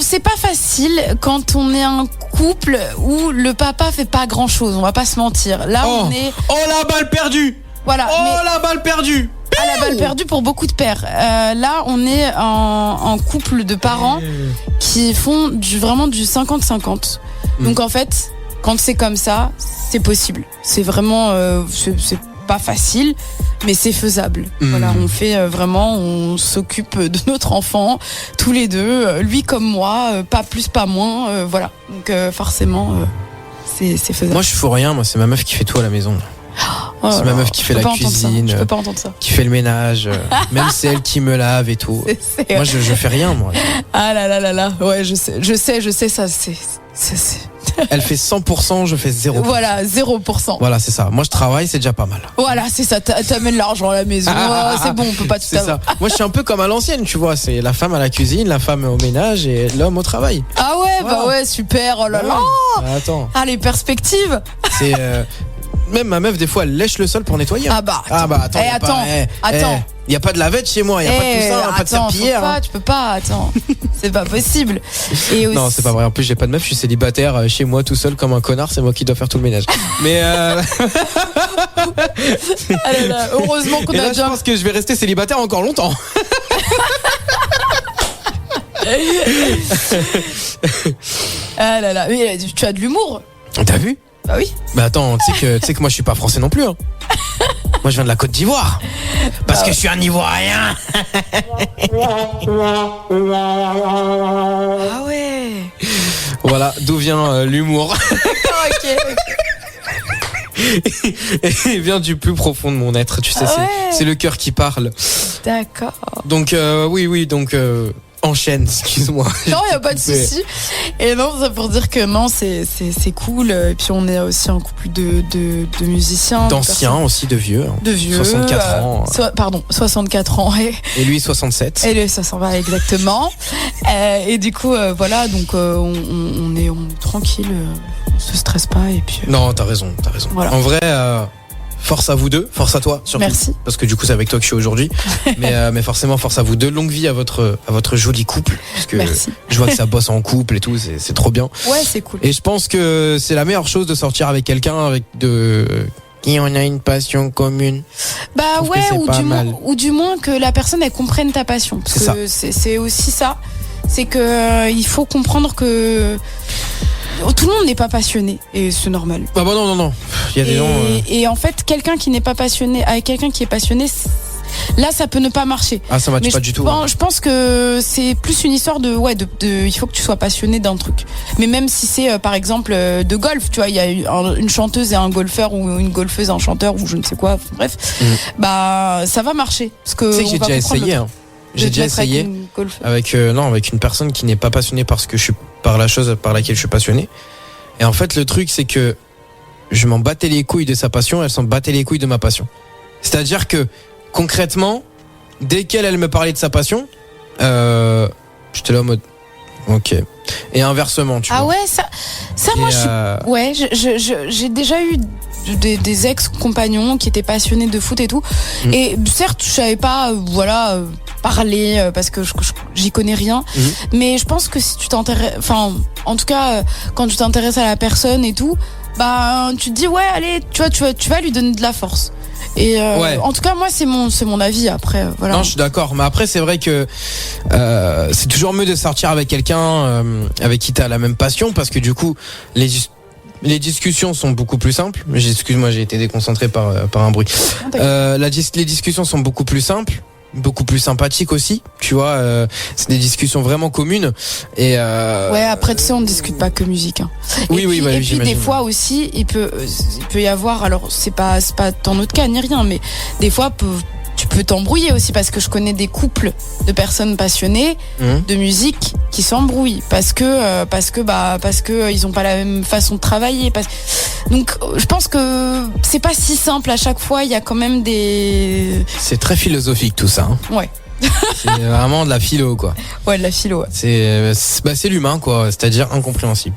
C'est pas facile quand on est un couple où le papa fait pas grand chose, on va pas se mentir. Là, on est. Oh la balle perdue. Voilà. La balle perdue. La balle perdue pour beaucoup de pères. Là, on est en couple de parents qui font vraiment du 50-50. Donc en fait, quand c'est comme ça, c'est possible. C'est vraiment, c'est pas facile, mais c'est faisable. Voilà, on fait on s'occupe de notre enfant tous les deux, lui comme moi, pas plus pas moins, voilà. Donc forcément c'est faisable. Moi je fous rien, c'est ma meuf qui fait tout à la maison. C'est ma meuf qui fait la cuisine, je peux pas entendre ça. Qui fait le ménage, même c'est elle qui me lave et tout. Moi je fais rien moi. Ah là, ouais, je sais ça, c'est Elle fait 100%, je fais 0%. Voilà, 0%. Voilà, c'est ça. Moi, je travaille, c'est déjà pas mal. Voilà, c'est ça. T'amènes l'argent à la maison. C'est bon, on peut pas tout C'est avoir. ça. Moi, je suis un peu comme à l'ancienne, tu vois. C'est la femme à la cuisine, la femme au ménage et l'homme au travail. Ah ouais, Voilà. bah ouais, super. Oh là là. Attends. Ah, les perspectives. C'est même ma meuf des fois elle lèche le sol pour nettoyer. Ah bah. Attends. Attends. Il y a pas de lavette chez moi, il y a pas de tout ça, pas de serpillière. Tu peux pas, attends. C'est pas possible. Et aussi... Non, c'est pas vrai. En plus, j'ai pas de meuf, je suis célibataire chez moi tout seul comme un connard, c'est moi qui dois faire tout le ménage. Mais Ah là là, heureusement qu'on et là, a je pense que je vais rester célibataire encore longtemps. Ah là là, mais tu as de l'humour. T'as vu? Bah oui. Bah attends, tu sais que moi je suis pas français non plus. Hein. Moi je viens de la Côte d'Ivoire. Parce que je suis un Ivoirien. Ah ouais. Voilà d'où vient l'humour. Ok. Il vient du plus profond de mon être, tu sais, c'est le cœur qui parle. D'accord. Donc oui, donc enchaîne, excuse-moi. Non, il n'y a pas de souci. Et non, ça pour dire que non, c'est cool. Et puis on est aussi un couple de musiciens. D'anciens aussi, de vieux. De vieux. 64 ans. 64 ans. Et lui, 67. Et lui, ça s'en va exactement. Et du coup, voilà, donc on est tranquille. On se stresse pas. Et puis, Non, t'as raison. Voilà. En vrai... force à vous deux, force à toi surtout. Merci. Parce que du coup c'est avec toi que je suis aujourd'hui. mais forcément force à vous deux. Longue vie à votre joli couple. Parce que Merci. je vois que ça bosse en couple et tout, c'est trop bien. Ouais, c'est cool. Et je pense que c'est la meilleure chose de sortir avec quelqu'un qui en a une passion commune. Bah trouve que ouais, c'est ou du moins que la personne elle comprenne ta passion. Parce C'est que c'est aussi ça. C'est que il faut comprendre que tout le monde n'est pas passionné et c'est normal. Ah bah non. Il y a des gens. Et en fait, quelqu'un qui n'est pas passionné avec quelqu'un qui est passionné, là ça peut ne pas marcher. Ah ça matche Mais pas du tout. Je pense que c'est plus une histoire de il faut que tu sois passionné d'un truc. Mais même si c'est par exemple de golf, tu vois, il y a une chanteuse et un golfeur ou une golfeuse et un chanteur ou je ne sais quoi, bref, bah ça va marcher parce que Tu sais que j'ai déjà essayé. Hein. J'ai déjà essayé avec une personne qui n'est pas passionnée par la chose par laquelle je suis passionné. Et en fait, le truc c'est que je m'en battais les couilles de sa passion, elle s'en battait les couilles de ma passion. C'est-à-dire que concrètement, dès qu'elle me parlait de sa passion, j'étais là en mode OK. Et inversement, tu vois. Ah ouais, ça moi je suis ouais, j'ai déjà eu des ex-compagnons qui étaient passionnés de foot et tout. Et certes, je savais pas parler parce que j'y connais rien, mais je pense que si tu t'intéresses, enfin en tout cas quand tu t'intéresses à la personne et tout, bah tu te dis ouais, allez, tu vas lui donner de la force. Et en tout cas moi c'est mon avis après voilà. Non, je suis d'accord, mais après c'est vrai que c'est toujours mieux de sortir avec quelqu'un avec qui t'as la même passion parce que du coup les discussions sont beaucoup plus simples. Excuse-moi, j'ai été déconcentré par un bruit. Les discussions sont beaucoup plus simples, beaucoup plus sympathiques aussi. Tu vois, c'est des discussions vraiment communes. Et ouais, après tu sais, on ne discute pas que musique. Hein. Oui, et puis des fois aussi, il peut y avoir. Alors c'est pas dans notre cas ni rien, mais des fois tu peux t'embrouiller aussi parce que je connais des couples de personnes passionnées de musique qui s'embrouillent parce que ils ont pas la même façon de travailler. Donc je pense que c'est pas si simple à chaque fois. Il y a quand même des. C'est très philosophique tout ça. Hein. Ouais. C'est vraiment de la philo quoi. Ouais, de la philo. Ouais. C'est l'humain quoi, c'est-à-dire incompréhensible.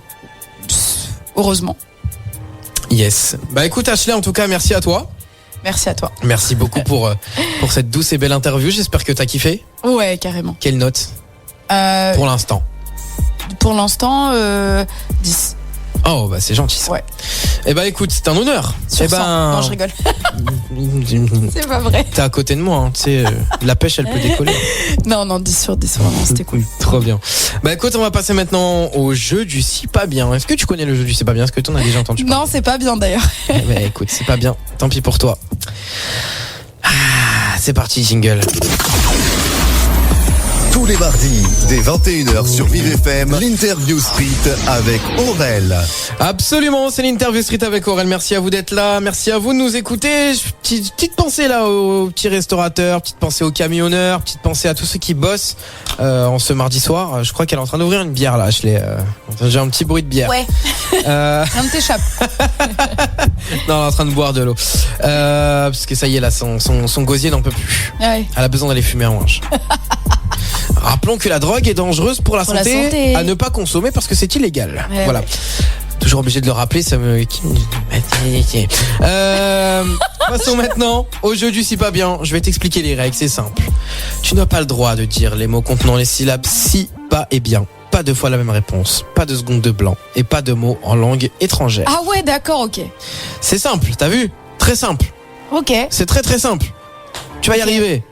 Heureusement. Yes. Bah écoute Ashley, en tout cas merci à toi. Merci à toi. Merci beaucoup pour cette douce et belle interview. J'espère que t'as kiffé. Ouais, carrément. Quelle note pour l'instant? Pour l'instant, 10. Oh, bah c'est gentil ça. Ouais. Eh bah écoute, c'est un honneur. Non, je rigole. C'est pas vrai. T'es à côté de moi, hein. Tu sais, la pêche elle peut décoller. Non, 10 sur 10, vraiment, c'était cool. Trop bien. Bah écoute, on va passer maintenant au jeu du C'est pas bien. Est-ce que tu connais le jeu du C'est pas bien? Est-ce que t'en as déjà entendu parler? Non, c'est pas bien d'ailleurs. Bah écoute, c'est pas bien. Tant pis pour toi. Ah, c'est parti, jingle. Tous les mardis, dès 21h sur Vive FM, l'interview street avec Aurel. Absolument, c'est l'interview street avec Aurel. Merci à vous d'être là, merci à vous de nous écouter. Petite pensée là aux petits restaurateurs, petite pensée aux camionneurs, petite pensée à tous ceux qui bossent en ce mardi soir. Je crois qu'elle est en train d'ouvrir une bière là, Ashley. J'ai un petit bruit de bière. Ouais. Rien ne t'échappe. Non, elle est en train de boire de l'eau. Parce que ça y est là, son gosier n'en peut plus. Ouais. Elle a besoin d'aller fumer un ouinge. Rappelons que la drogue est dangereuse pour la santé, à ne pas consommer parce que c'est illégal. Ouais, voilà. Ouais. Toujours obligé de le rappeler, ça me... Passons maintenant au jeu du si pas bien. Je vais t'expliquer les règles, c'est simple. Tu n'as pas le droit de dire les mots contenant les syllabes si, pas et bien. Pas deux fois la même réponse, pas de seconde de blanc et pas de mots en langue étrangère. Ah ouais, d'accord, ok. C'est simple, t'as vu ? Très simple. Ok. C'est très très simple. Tu vas y arriver.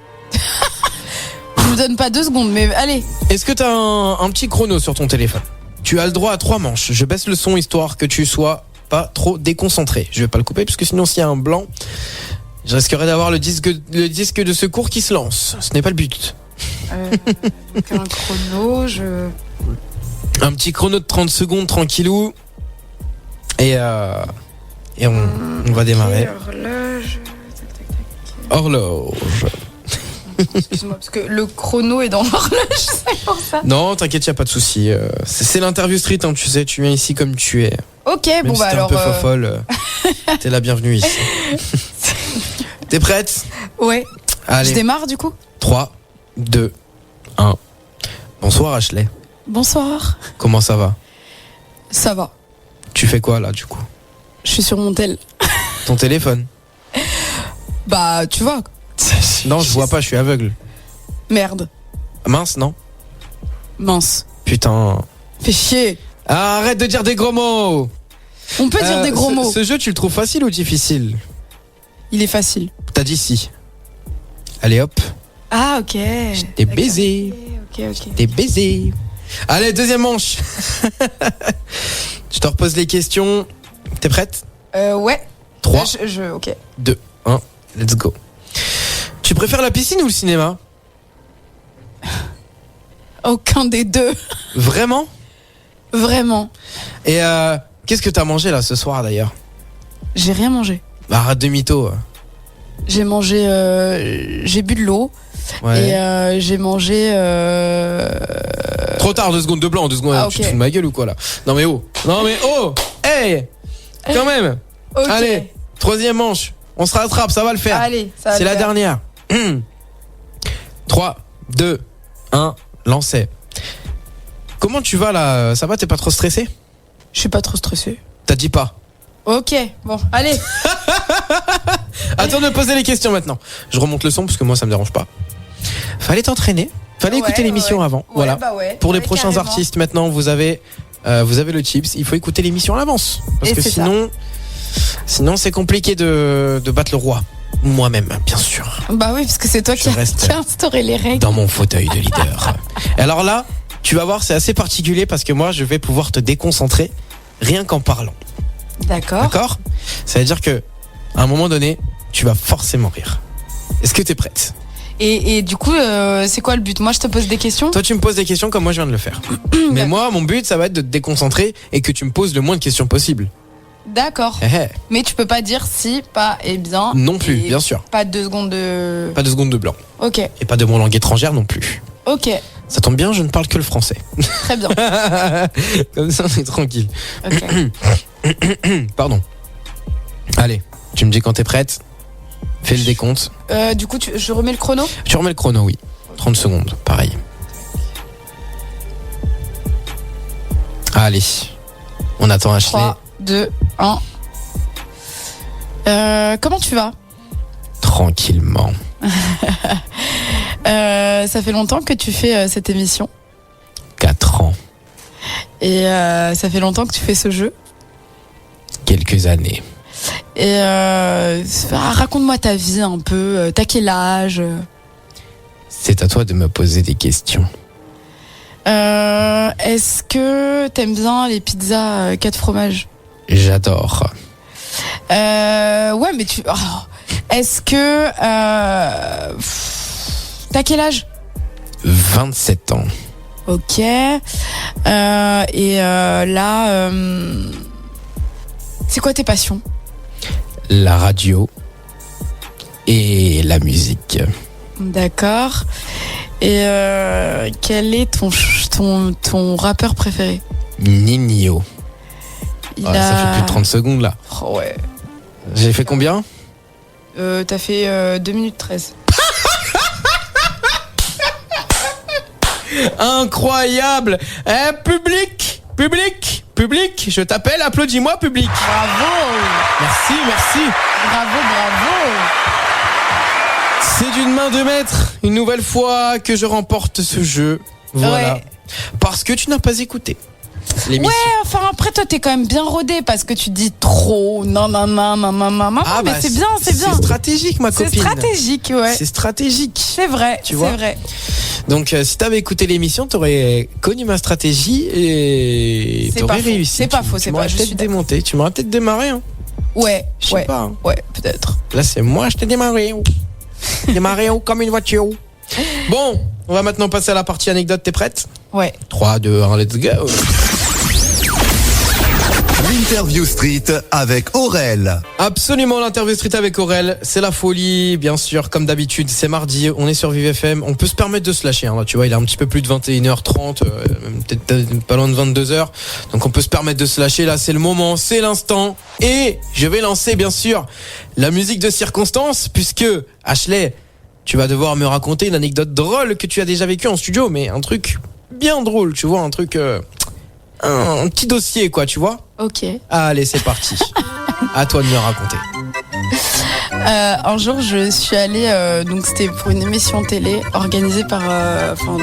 Je me donne pas 2 secondes, mais allez. Est-ce que t'as un petit chrono sur ton téléphone ? Tu as le droit à 3 manches. Je baisse le son histoire que tu sois pas trop déconcentré. Je vais pas le couper parce que sinon s'il y a un blanc, je risquerais d'avoir le disque de secours qui se lance. Ce n'est pas le but. Donc un chrono, Un petit chrono de 30 secondes tranquillou. Et on va démarrer. Horloge. Excuse-moi, parce que le chrono est dans l'horloge, c'est pour ça. Non, t'inquiète, y a pas de souci. C'est l'interview street, hein, tu sais, tu viens ici comme tu es. Ok, Même bon si bah t'es alors. un peu fofolle, t'es la bienvenue ici. T'es prête ? Ouais. Allez. Je démarre du coup. 3, 2, 1. Bonsoir Ashley. Bonsoir. Comment ça va ? Ça va. Tu fais quoi là du coup ? Je suis sur mon tel. Ton téléphone ? Bah, tu vois. Non, je vois pas, je suis aveugle. Merde. Mince, non ? Mince. Putain. Fais chier. Ah, arrête de dire des gros mots. On peut dire des gros mots. Ce jeu, tu le trouves facile ou difficile ? Il est facile. T'as dit si. Allez hop. Ah, ok. T'es baisé. Ok. T'es baisé. Allez, deuxième manche. Je te repose les questions. T'es prête ? Ouais. 3, ok. 2, 1, let's go. Tu préfères la piscine ou le cinéma ? Aucun des deux. Vraiment ? Vraiment. Et qu'est-ce que t'as mangé là ce soir d'ailleurs ? J'ai rien mangé. Bah, arrête de mytho. J'ai mangé. J'ai bu de l'eau. Ouais. Et j'ai mangé. Trop tard, 2 secondes de blanc, 2 secondes. Ah, Tu ok. te fous de ma gueule ou quoi là ? Non mais oh. Hey. Quand même. Ok. Allez, troisième manche. On se rattrape, ça va le faire. Allez, ça va C'est le la faire. dernière. 3, 2, 1, lancez. Comment tu vas là ? Ça va, t'es pas trop stressé ? Je suis pas trop stressée. T'as dit pas. Ok, bon, allez. Attends de poser les questions maintenant. Je remonte le son parce que moi ça me dérange pas. Fallait t'entraîner. Fallait écouter l'émission avant. Ouais, voilà. bah ouais. Pour les Ouais, prochains carrément. artistes maintenant, vous avez le chips. Il faut écouter l'émission à l'avance parce Et que c'est sinon c'est compliqué de battre le roi. Moi-même, bien sûr. Bah oui, parce que c'est toi Je qui reste as instauré les règles. dans mon fauteuil de leader. Et alors là, tu vas voir, c'est assez particulier parce que moi, je vais pouvoir te déconcentrer rien qu'en parlant. D'accord. D'accord ? Ça veut dire que à un moment donné, tu vas forcément rire. Est-ce que t'es prête ? Et du coup, c'est quoi le but ? Moi, je te pose des questions. Toi, tu me poses des questions comme moi, je viens de le faire. Mais moi, mon but, ça va être de te déconcentrer et que tu me poses le moins de questions possible. D'accord. Eh, eh. Mais tu peux pas dire si, pas et bien. Non plus, Et bien sûr. Pas 2 secondes de. Pas de seconde de blanc. Ok. Et pas de mon langue étrangère non plus. Ok. Ça tombe bien, je ne parle que le français. Très bien. Comme ça, on est tranquille. Ok. Pardon. Allez, tu me dis quand t'es prête. Fais le décompte. Du coup, je remets le chrono. Tu remets le chrono, oui. 30 secondes, pareil. Allez. On attend Ashley. 3, 2, 1. Comment tu vas ? Tranquillement. Ça fait longtemps que tu fais cette émission. 4 ans. Et ça fait longtemps que tu fais ce jeu. Quelques années. Et raconte-moi ta vie un peu. T'as quel âge ? C'est à toi de me poser des questions. Est-ce que t'aimes bien les pizzas 4 fromages ? J'adore. Ouais, mais tu... est-ce que... T'as quel âge ? 20. 27 ans. Ok. Là, c'est quoi tes passions? La radio et la musique. D'accord. Et quel est ton rappeur préféré? Ninho. Ça fait plus de 30 secondes là. Oh ouais. J'ai fait combien? T'as fait 2 minutes 13. Incroyable. Public, je t'appelle, applaudis-moi public. Bravo. Merci. Bravo. C'est d'une main de maître, une nouvelle fois que je remporte ce jeu. Voilà. Ouais. Parce que tu n'as pas écouté l'émission. Ouais, enfin après toi t'es quand même bien rodé parce que tu dis trop non, mais c'est bien. C'est stratégique ma copine. C'est stratégique, ouais. C'est stratégique. C'est vrai, tu vois. C'est vrai. Donc si t'avais écouté l'émission, t'aurais connu ma stratégie et t'aurais réussi. C'est pas faux, Tu m'aurais peut-être démonté, tu m'aurais peut-être démarré. Hein. Ouais, je sais pas. Hein. Ouais, peut-être. Là c'est moi, je t'ai démarré. Démarré comme une voiture. Bon, on va maintenant passer à la partie anecdote, t'es prête? Ouais. 3, 2, 1, let's go. L'interview street avec Aurel. Absolument, l'interview street avec Aurel, c'est la folie, bien sûr, comme d'habitude, c'est mardi, on est sur Vive FM, on peut se permettre de se lâcher, hein, là, tu vois, il est un petit peu plus de 21h30, peut-être pas loin de 22h, donc on peut se permettre de se lâcher, là c'est le moment, c'est l'instant, et je vais lancer bien sûr la musique de circonstance, puisque Ashley, tu vas devoir me raconter une anecdote drôle que tu as déjà vécue en studio, mais un truc bien drôle, tu vois, un truc... un petit dossier quoi, tu vois. Ok. Allez, c'est parti. À toi de me raconter. Un jour, je suis allée, donc c'était pour une émission télé organisée par,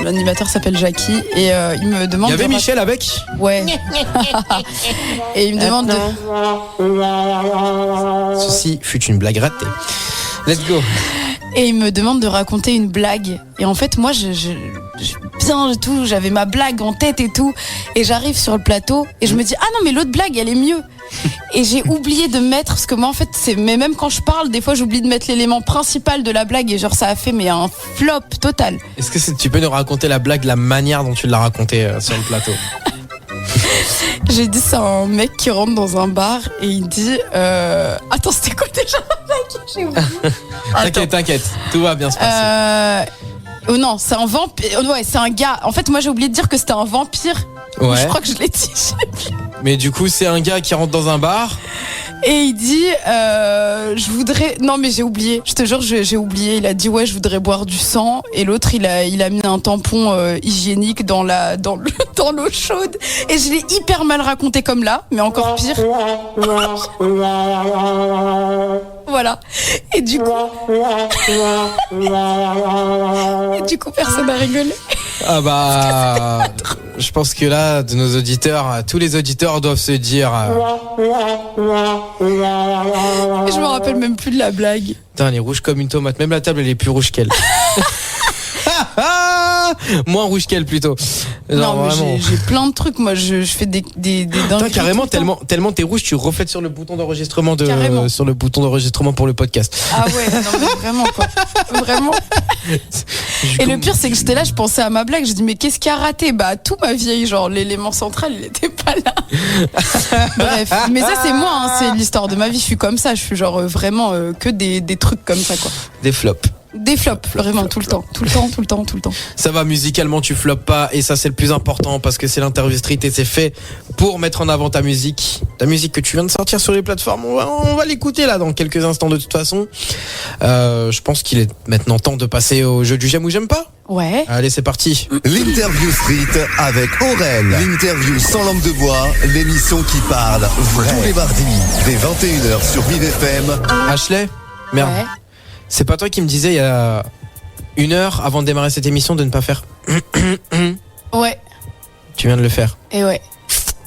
l'animateur s'appelle Jackie et il me demande. Il y avait Michel avec. Ouais. Et il me demande Ceci fut une blague ratée. Let's go. Et il me demande de raconter une blague. Et en fait, moi, bien et tout, j'avais ma blague en tête et tout. Et j'arrive sur le plateau et je me dis, ah non, mais l'autre blague, elle est mieux. Et j'ai oublié de mettre, parce que moi, en fait, mais même quand je parle, des fois, j'oublie de mettre l'élément principal de la blague et genre, ça a fait, mais un flop total. Est-ce que tu peux nous raconter la blague, la manière dont tu l'as racontée sur le plateau? J'ai dit, c'est un mec qui rentre dans un bar et il dit, attends, c'était quoi déjà la blague? J'ai oublié. T'inquiète, tout va bien se passer. Oh non, c'est un vampire. Ouais, c'est un gars. En fait, moi, j'ai oublié de dire que c'était un vampire. Ouais. Je crois que je l'ai dit. Mais du coup, c'est un gars qui rentre dans un bar. Et il dit, je voudrais. Non, mais j'ai oublié. Je te jure, j'ai oublié. Il a dit, ouais, je voudrais boire du sang. Et l'autre, il a mis un tampon hygiénique dans l'eau chaude. Et je l'ai hyper mal raconté comme là, mais encore pire. Voilà. Et du coup, personne n'a rigolé. Ah bah, je pense que là, de nos auditeurs, tous les auditeurs doivent se dire. Je me rappelle même plus de la blague. Putain, elle est rouge comme une tomate. Même la table, elle est plus rouge qu'elle. Moins rouge qu'elle plutôt. Non, mais j'ai plein de trucs. Moi, je fais des dingueries. Carrément, tellement t'es rouge, tu reflètes sur le bouton d'enregistrement pour le podcast. Ah ouais, non mais vraiment quoi. Vraiment. Et le pire, c'est que j'étais là, je pensais à ma blague. Je dis mais qu'est-ce qui a raté? Bah tout ma vieille, genre l'élément central, il était pas là. Bref, mais ça c'est moi, hein, c'est l'histoire de ma vie. Je suis comme ça, je suis genre vraiment que des trucs comme ça quoi. Des flops. Des flops, vraiment, tout le temps. Ça va, musicalement, tu floppes pas, et ça, c'est le plus important, parce que c'est l'interview street, et c'est fait pour mettre en avant ta musique que tu viens de sortir sur les plateformes. On va l'écouter, là, dans quelques instants, de toute façon. Je pense qu'il est maintenant temps de passer au jeu du j'aime ou j'aime pas. Ouais. Allez, c'est parti. L'interview street avec Aurel. L'interview sans langue de bois, l'émission qui parle vrai. Tous les mardis, dès 21h sur Vive FM. Ashley, merde. Ouais. C'est pas toi qui me disais il y a 1 heure avant de démarrer cette émission de ne pas faire. Ouais. Tu viens de le faire. Et ouais.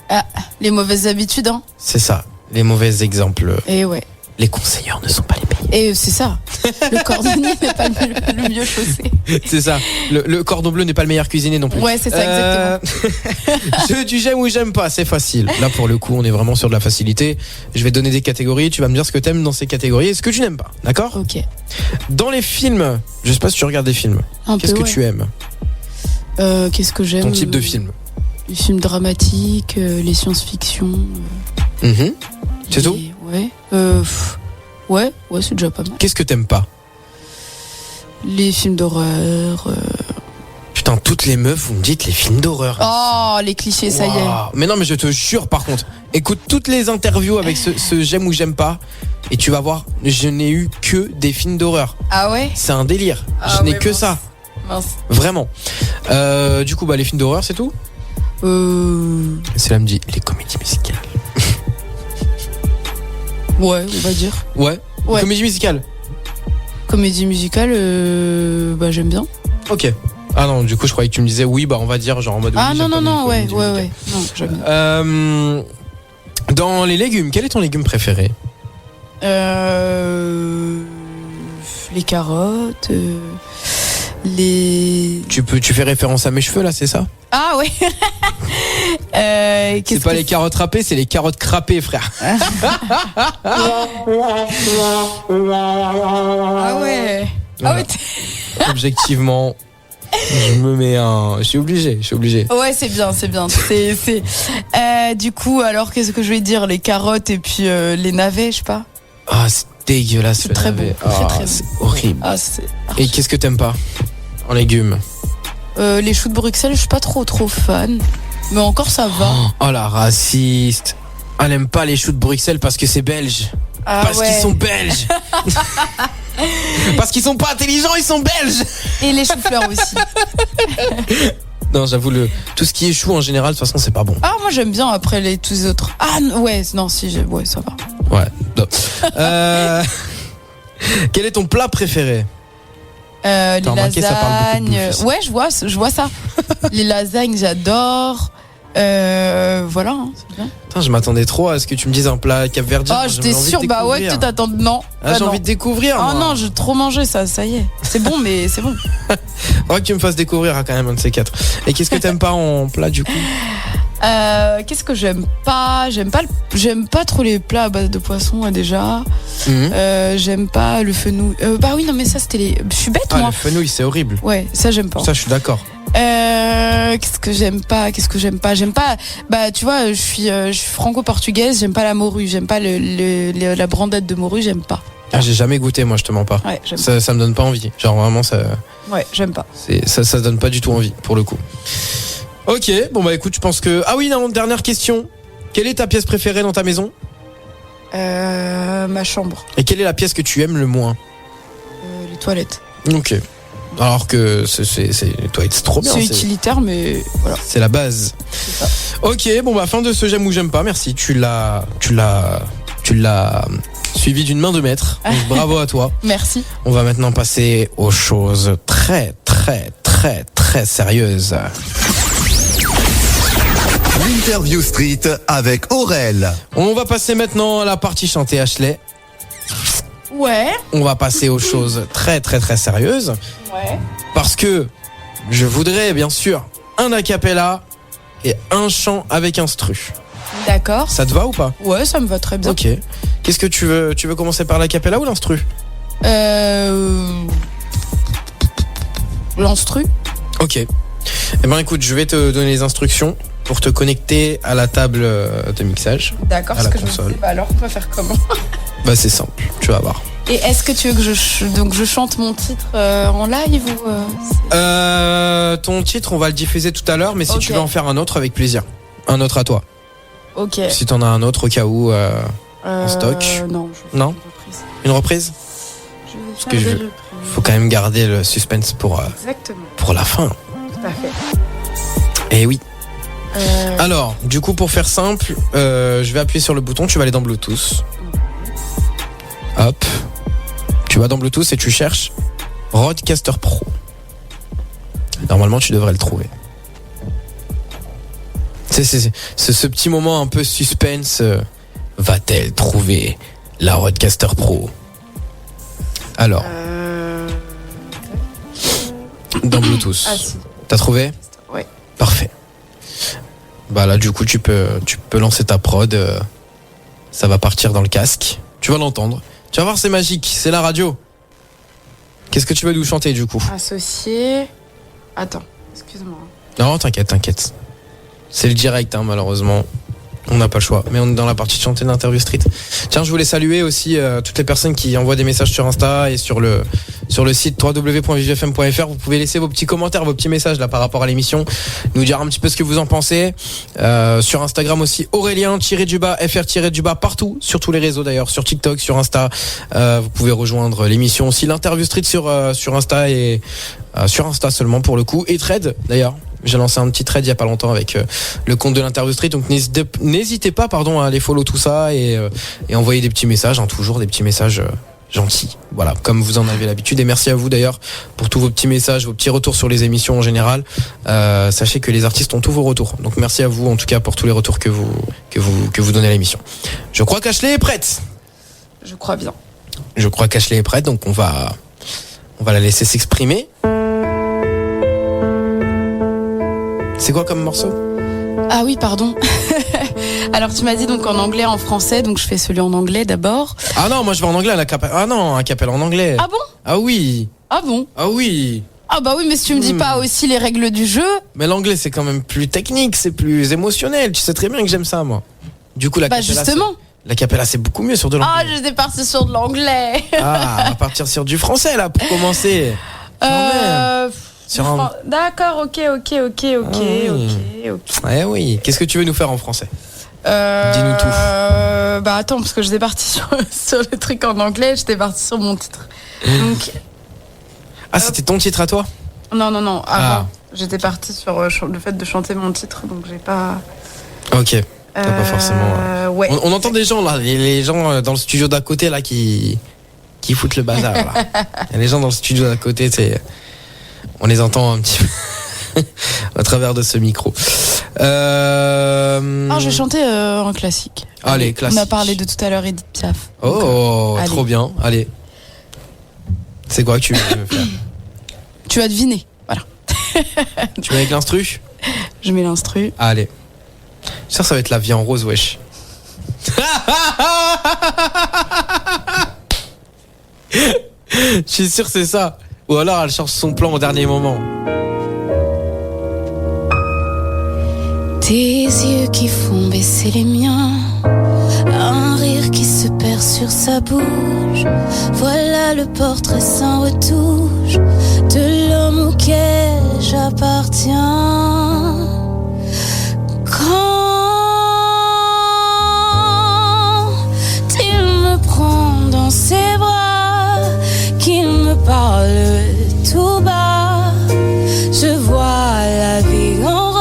Ah, les mauvaises habitudes, hein. C'est ça, les mauvais exemples. Et ouais. Les conseilleurs ne sont pas les meilleurs. Et c'est ça. Le cordonnier n'est pas le mieux chaussé. C'est ça. Le cordon bleu n'est pas le meilleur cuisinier non plus. Ouais, c'est ça, exactement. Jeu du j'aime ou j'aime pas, c'est facile. Là, pour le coup, on est vraiment sur de la facilité. Je vais donner des catégories. Tu vas me dire ce que t'aimes dans ces catégories et ce que tu n'aimes pas. D'accord ? Ok. Dans les films, je sais pas si tu regardes des films. Un Qu'est-ce peu, que ouais. tu aimes ? Qu'est-ce que j'aime? Ton type de film. Les films dramatiques, les science-fiction. C'est tout? Ouais. Ouais, c'est déjà pas mal. Qu'est-ce que t'aimes pas? Les films d'horreur. Putain, toutes les meufs, vous me dites les films d'horreur. Oh, les clichés, ça y est. Waouh. Mais non, mais je te jure, par contre, écoute toutes les interviews avec ce j'aime ou j'aime pas, et tu vas voir, je n'ai eu que des films d'horreur. Ah ouais? C'est un délire. Ah Je n'ai ouais, que mince. ça. Mince. Vraiment. Du coup, les films d'horreur, c'est tout? Cela me dit les comédies musicales. Ouais, on va dire. Ouais. Comédie musicale. Comédie musicale, j'aime bien. Ok. Ah non, du coup, je croyais que tu me disais oui, on va dire genre en mode. Ah oui, non, ouais. comédie musicale. Non, j'aime bien. Dans les légumes, quel est ton légume préféré? Les carottes, les. Tu fais référence à mes cheveux là, c'est ça? Ah ouais. C'est pas les carottes râpées, c'est les carottes crapées, frère. Ah ouais. Voilà. Objectivement, je suis obligé. Ouais, c'est bien. Du coup, alors qu'est-ce que je vais dire? Les carottes et puis les navets, je sais pas. Ah, c'est dégueulasse. C'est très bon. Très c'est bon. horrible. Ah, c'est Et qu'est-ce que t'aimes pas en légumes? les choux de Bruxelles, je suis pas trop fan. Mais encore ça va. Oh la raciste. Elle aime pas les choux de Bruxelles parce que c'est belge. Ah, Parce qu'ils sont belges. Parce qu'ils sont pas intelligents, ils sont belges. Et les choux-fleurs aussi. Non, j'avoue, tout ce qui est chou en général, de toute façon, c'est pas bon. Ah, moi j'aime bien après tous les autres. Ah ouais, non, ouais, ça va. Ouais. Non. Quel est ton plat préféré? Les remarqué, ça parle beaucoup de lasagnes. bouffe, Ouais, je vois ça. Les lasagnes, j'adore. Voilà, c'est bien. Putain, je m'attendais trop à ce que tu me dises un plat capverdien. Oh, j'étais sûre, que tu t'attends. Non. J'ai envie de découvrir. Ah non, j'ai trop mangé ça y est. C'est bon, mais c'est bon. Faudra que tu me fasses découvrir quand même un de ces quatre. Et qu'est-ce que t'aimes pas en plat du coup? Qu'est-ce que j'aime pas? J'aime pas trop les plats à base de poisson déjà. J'aime pas le fenouil. Oui, non, mais ça c'était les. Je suis bête moi. Le fenouil, c'est horrible. Ouais, ça j'aime pas. Ça, je suis d'accord. Qu'est-ce que j'aime pas? J'aime pas. Tu vois, je suis franco-portugaise. J'aime pas la morue. J'aime pas la brandade de morue. J'aime pas. Ah, j'ai jamais goûté, moi, je te mens pas. Ouais, j'aime ça me donne pas envie. Genre vraiment ça. Ouais, j'aime pas. Ça donne pas du tout envie pour le coup. Ok, écoute, je pense que. Ah oui, non, dernière question. Quelle est ta pièce préférée dans ta maison? Ma chambre. Et quelle est la pièce que tu aimes le moins? Les toilettes. Ok. Alors que les toilettes, c'est trop bien. C'est utilitaire, mais voilà. C'est la base. C'est ça. Ok, fin de ce j'aime ou j'aime pas. Merci. Tu l'as suivi d'une main de maître. Donc, bravo à toi. Merci. On va maintenant passer aux choses très, très, très, très sérieuses. L'interview street avec Aurel. On va passer maintenant à la partie chantée, Ashley. Ouais. On va passer aux choses très, très, très sérieuses. Ouais. Parce que je voudrais, bien sûr, un acapella et un chant avec instru. D'accord. Ça te va ou pas? Ouais, ça me va très bien. Ok. Qu'est-ce que tu veux? Tu veux commencer par l'acapella ou l'instru? L'instru. Ok. Écoute, je vais te donner les instructions pour te connecter à la table de mixage. D'accord, à la ce que console. je me disais, alors on va faire comment? C'est simple, tu vas voir. Et est-ce que tu veux que je chante mon titre en live ou Ton titre, on va le diffuser tout à l'heure, mais si Ok. tu veux en faire un autre, avec plaisir. Un autre à toi. Ok. Si t'en as un autre au cas où en stock. Non. Non. Une reprise. Une reprise? Je que je veux. Faut quand même garder le suspense pour la fin. Tout à fait. Et oui. Alors, du coup, pour faire simple, je vais appuyer sur le bouton, tu vas aller dans Bluetooth. Hop. Tu vas dans Bluetooth et tu cherches Rodecaster Pro. Normalement, tu devrais le trouver. C'est ce petit moment un peu suspense. Va-t-elle trouver la Rodecaster Pro? Alors, dans Bluetooth. Ah si. T'as trouvé? Ouais. Parfait. Là, du coup, tu peux lancer ta prod. Ça va partir dans le casque. Tu vas l'entendre. Tu vas voir, c'est magique. C'est la radio. Qu'est-ce que tu veux nous chanter, du coup? Associé. Attends. Excuse-moi. Non, t'inquiète. C'est le direct, malheureusement. On n'a pas le choix, mais on est dans la partie de chanter de l'interview street. Tiens, je voulais saluer aussi toutes les personnes qui envoient des messages sur Insta et sur le site www.vivefm.fr. Vous pouvez laisser vos petits commentaires, vos petits messages là par rapport à l'émission, nous dire un petit peu ce que vous en pensez. Sur Instagram aussi, Aurélien-FR-, partout, sur tous les réseaux d'ailleurs, sur TikTok, sur Insta. Vous pouvez rejoindre l'émission aussi, l'interview street sur Insta et sur Insta seulement pour le coup, et Thread d'ailleurs. J'ai lancé un petit thread il y a pas longtemps avec le compte de l'interview street, donc n'hésitez pas à aller follow tout ça et envoyer des petits messages, toujours des petits messages gentils, voilà, comme vous en avez l'habitude. Et merci à vous d'ailleurs pour tous vos petits messages, vos petits retours sur les émissions en général. Sachez que les artistes ont tous vos retours, donc merci à vous en tout cas pour tous les retours que vous donnez à l'émission. Je crois qu'Ashley est prête. Je crois bien. Je crois qu'Ashley est prête, donc on va la laisser s'exprimer. C'est quoi comme morceau ? Ah oui, pardon. Alors tu m'as dit donc en anglais, en français, donc je fais celui en anglais d'abord. Ah non, moi je vais en anglais à la capella. Ah non, un capella en anglais. Ah bon ? Ah oui. Ah bon ? Ah oui. Ah bah oui, mais si tu me dis pas aussi les règles du jeu. Mais l'anglais c'est quand même plus technique, c'est plus émotionnel. Tu sais très bien que j'aime ça moi. Du coup la capella. Bah justement. La capella c'est beaucoup mieux sur de l'anglais. Ah, j'étais partie sur de l'anglais. Ah, on va partir sur du français là pour commencer. D'accord, ok. Eh oui. Qu'est-ce que tu veux nous faire en français ? Dis-nous tout. Bah attends, parce que j'étais partie sur le truc en anglais, j'étais partie sur mon titre. Donc, c'était ton titre à toi ? Non. Avant, j'étais partie sur le fait de chanter mon titre, donc j'ai pas. Ok. T'as pas forcément. Ouais. On entend des gens là, les gens dans le studio d'à côté là qui foutent le bazar là. Il y a les gens dans le studio d'à côté, on les entend un petit peu à travers de ce micro. Je vais chanter en classique. Allez, classique. On a parlé de tout à l'heure Edith Piaf. Oh, trop bien. Allez. C'est quoi que tu veux me faire ? Tu vas deviner. Voilà. Tu mets avec l'instru ? Je mets l'instru. Allez. Ça va être la vie en rose, wesh. Je suis sûr que c'est ça. Ou alors elle change son plan au dernier moment. Tes yeux qui font baisser les miens, un rire qui se perd sur sa bouche. Voilà le portrait sans retouche de l'homme auquel j'appartiens. Quand il me prend dans ses bras, qu'il me parle tout bas, je vois la vie en rose.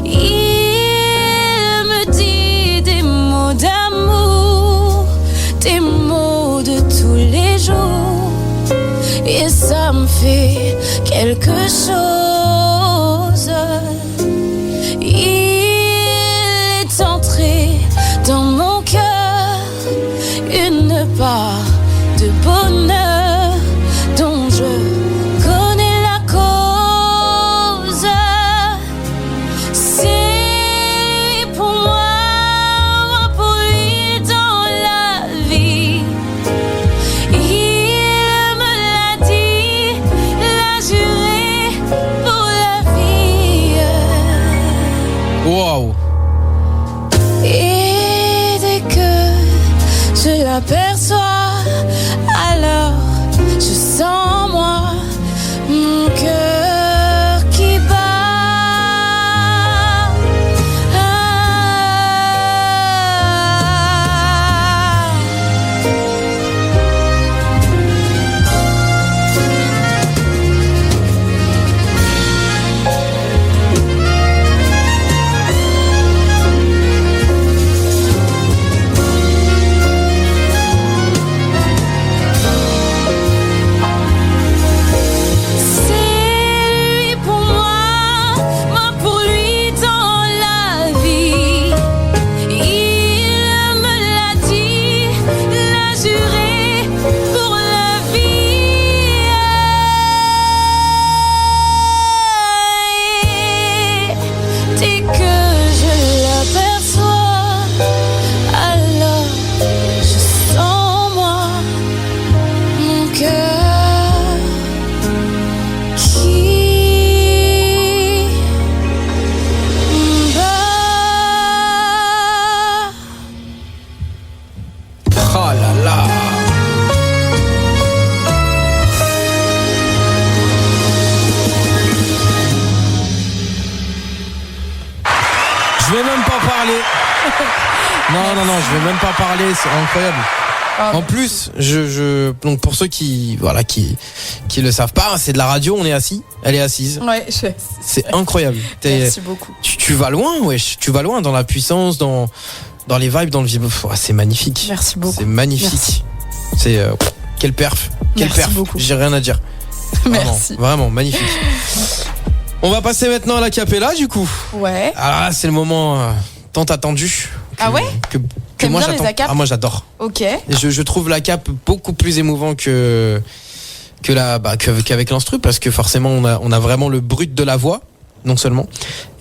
Il me dit des mots d'amour, des mots de tous les jours, et ça me fait quelque chose. Il est entré dans mon cœur une part de bonheur dont je connais la cause. C'est pour moi, pour lui dans la vie. Il me l'a dit, l'a juré pour la vie. Wow. Et dès que je l'aperçois, alors je sens en moi mon cœur qui bat. parler. Non, je vais même pas parler, c'est incroyable. En plus, donc pour ceux qui le savent pas, c'est de la radio, on est assis, elle est assise. Ouais, c'est incroyable. Merci beaucoup. Tu vas loin, wesh, tu vas loin dans la puissance, dans les vibes, dans le vibe. C'est magnifique. Merci beaucoup. C'est magnifique. Merci. C'est quelle perf. Beaucoup. J'ai rien à dire. Merci. Vraiment magnifique. On va passer maintenant à la capella du coup. Ouais. Ah, c'est le moment tant attendu. Que moi bien j'attends. les acapes? Ah, moi j'adore. Ok. Et je trouve la cape beaucoup plus émouvant qu'avec l'instru, parce que forcément on a vraiment le brut de la voix, non seulement,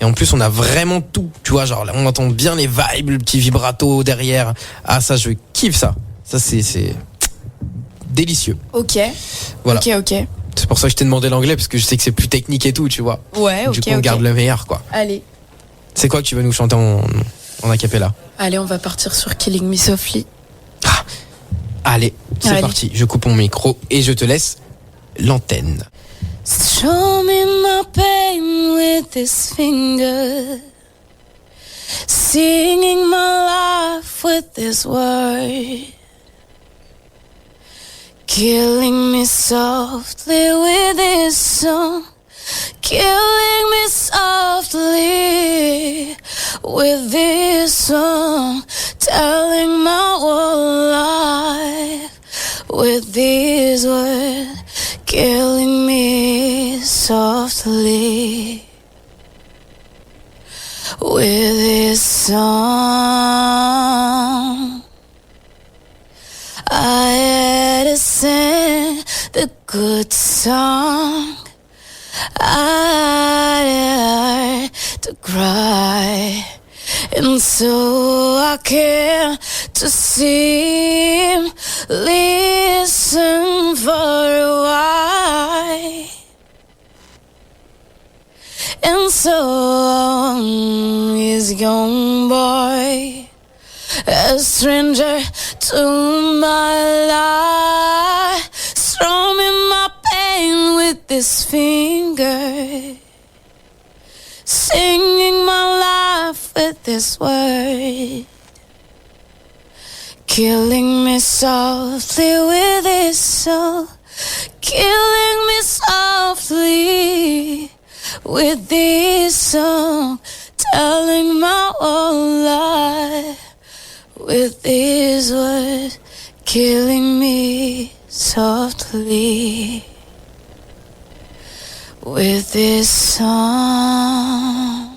et en plus on a vraiment tout, tu vois, genre là, on entend bien les vibes, le petit vibrato derrière. Ah, ça je kiffe ça c'est délicieux. Ok. Voilà. Ok. C'est pour ça que je t'ai demandé l'anglais, parce que je sais que c'est plus technique et tout, tu vois. Ouais, ok. Du coup on garde le meilleur, quoi. Allez. C'est quoi que tu vas nous chanter en acapella? Allez, on va partir sur Killing Me Softly. Allez, c'est parti. Je coupe mon micro et je te laisse l'antenne. Show me my pain with this finger, singing my life with this word, killing me softly with this song, killing me softly with this song, telling my whole life with these words, killing me softly with this song. I had to sing the good song, I had to cry, and so I came to see him, listen for a while. And so he's young boy, a stranger to my life, strumming my pain with this finger, singing my life with this word, killing me softly with this song, killing me softly with this song, telling my whole life with these words, killing me softly with this song.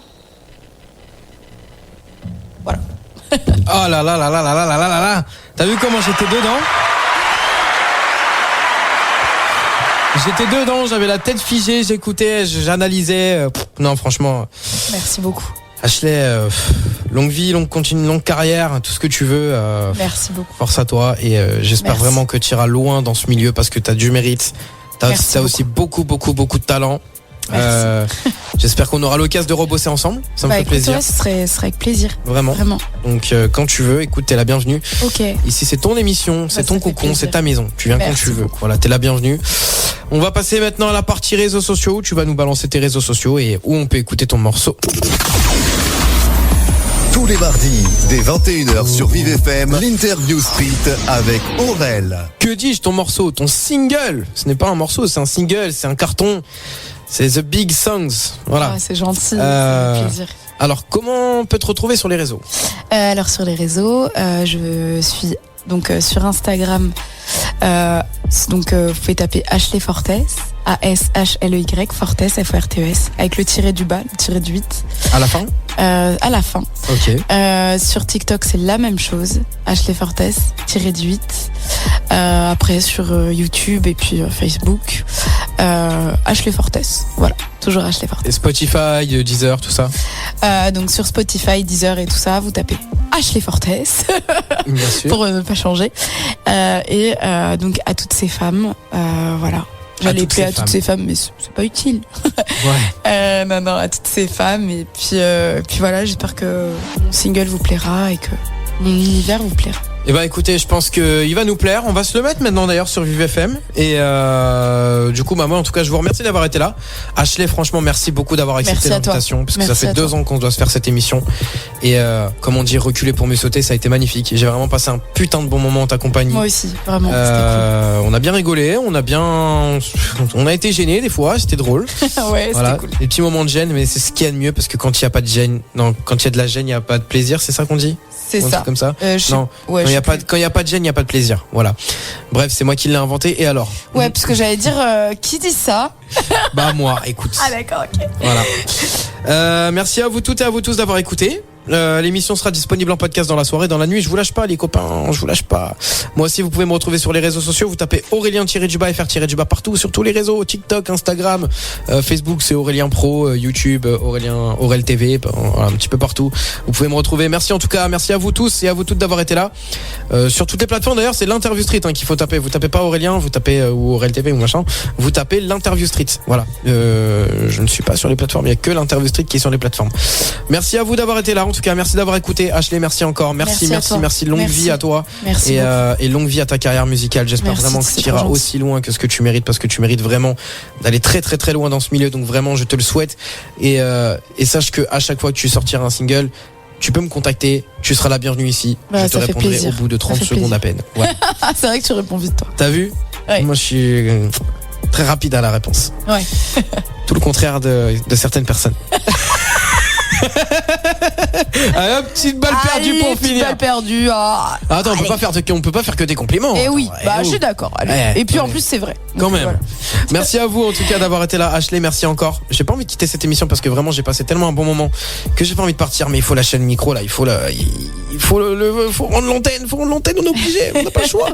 Voilà. Oh là là là là là là là là là. T'as vu comment j'étais dedans? J'étais dedans, j'avais la tête figée, j'écoutais, j'analysais. Non, franchement. Merci beaucoup. Ashley, longue vie, longue carrière, tout ce que tu veux. Merci beaucoup. Force à toi, et j'espère vraiment que tu iras loin dans ce milieu, parce que t'as du mérite. T'as aussi beaucoup de talent. J'espère qu'on aura l'occasion de rebosser ensemble. Ça me fait plaisir. Ouais, ce serait avec plaisir. Vraiment. Donc quand tu veux, écoute, t'es la bienvenue. Ok. Ici c'est ton émission, c'est ton cocon, c'est ta maison. Tu viens quand tu veux. Voilà, t'es la bienvenue. On va passer maintenant à la partie réseaux sociaux où tu vas nous balancer tes réseaux sociaux et où on peut écouter ton morceau. Tous les mardis, dès 21h sur Vive FM, l'interview street avec Aurel. Que dis-je, ton morceau, ton single? Ce n'est pas un morceau, c'est un single, c'est un carton. C'est The Big Songs. Voilà. Ah, c'est gentil, ça fait plaisir. Alors, comment on peut te retrouver sur les réseaux? Alors, sur les réseaux, je suis donc sur Instagram. Donc, vous pouvez taper Ashley Fortes, A-S-H-L-E-Y, Fortes, F-O-R-T-E-S, avec le tiré du bas, le tiré du 8. À la fin? À la fin. Ok. Sur TikTok, c'est la même chose. Ashley Fortes, tiré du 8. Après, sur YouTube et puis Facebook, Ashley Fortes. Voilà. Toujours Ashley Fortes. Et Spotify, Deezer, tout ça? Donc, sur Spotify, Deezer et tout ça, vous tapez Ashley Fortes. Bien sûr. Pour ne pas changer. Et donc, à toutes ces femmes, voilà. J'allais appeler à toutes ces femmes, mais c'est pas utile. Ouais. Non, à toutes ces femmes. Et puis voilà, j'espère que mon single vous plaira et que mon univers vous plaira. Eh ben écoutez, je pense qu'il va nous plaire. On va se le mettre maintenant d'ailleurs sur Vive FM. Et du coup, moi en tout cas, je vous remercie d'avoir été là. Ashley, franchement, merci beaucoup d'avoir accepté l'invitation. Parce que ça fait 2 ans qu'on doit se faire cette émission. Et comme on dit, reculer pour mieux sauter, ça a été magnifique. J'ai vraiment passé un putain de bon moment en ta compagnie. Moi aussi, vraiment, c'était cool. On a bien rigolé, on a été gênés des fois, c'était drôle. Ouais, voilà, c'était cool. des petits moments de gêne, mais c'est ce qu'il y a de mieux parce que quand il y a pas de gêne, quand il y a de la gêne, il y a pas de plaisir, c'est ça qu'on dit? C'est ça. Comme ça. Non. Ouais, quand il y a pas de gêne, il y a pas de plaisir. Voilà. Bref, c'est moi qui l'ai inventé. Et alors? Ouais, parce que j'allais dire qui dit ça? Bah moi, écoute. Ah d'accord, ok. Voilà. Merci à vous toutes et à vous tous d'avoir écouté. L'émission sera disponible en podcast dans la soirée, dans la nuit. Je vous lâche pas, les copains, je vous lâche pas. Moi aussi, vous pouvez me retrouver sur les réseaux sociaux. Vous tapez Aurélien-FR- partout, sur tous les réseaux, TikTok, Instagram, Facebook, c'est Aurélien Pro, YouTube, Aurel TV, voilà, un petit peu partout. Vous pouvez me retrouver. Merci en tout cas, merci à vous tous et à vous toutes d'avoir été là. Sur toutes les plateformes d'ailleurs, c'est l'Interview Street qu'il faut taper. Vous tapez pas Aurélien, vous tapez ou Aurel TV ou machin. Vous tapez l'Interview Street. Voilà. Je ne suis pas sur les plateformes, il y a que l'Interview Street qui est sur les plateformes. Merci à vous d'avoir été là. En tout cas, merci d'avoir écouté. Ashley, merci encore. Merci. Longue vie à toi. Merci et longue vie à ta carrière musicale. J'espère vraiment que tu iras aussi loin que ce que tu mérites, parce que tu mérites vraiment d'aller très très très loin dans ce milieu. Donc vraiment, je te le souhaite. Et sache que à chaque fois que tu sortiras un single, tu peux me contacter. Tu seras la bienvenue ici. Je te répondrai au bout de 30 secondes à peine. Ouais. C'est vrai que tu réponds vite, toi. T'as vu? Ouais. Moi, je suis très rapide à la réponse. Ouais. Tout le contraire de certaines personnes. Ah, petite balle perdue pour finir. Petite balle perdue. Attends, on peut pas faire que des compliments. Eh oui, je suis d'accord. Et puis en plus, c'est vrai. Quand même. Voilà. Merci à vous en tout cas d'avoir été là. Ashley, merci encore. J'ai pas envie de quitter cette émission parce que vraiment j'ai passé tellement un bon moment que j'ai pas envie de partir, mais il faut lâcher le micro là. Il faut rendre l'antenne. On est obligé. On n'a pas le choix.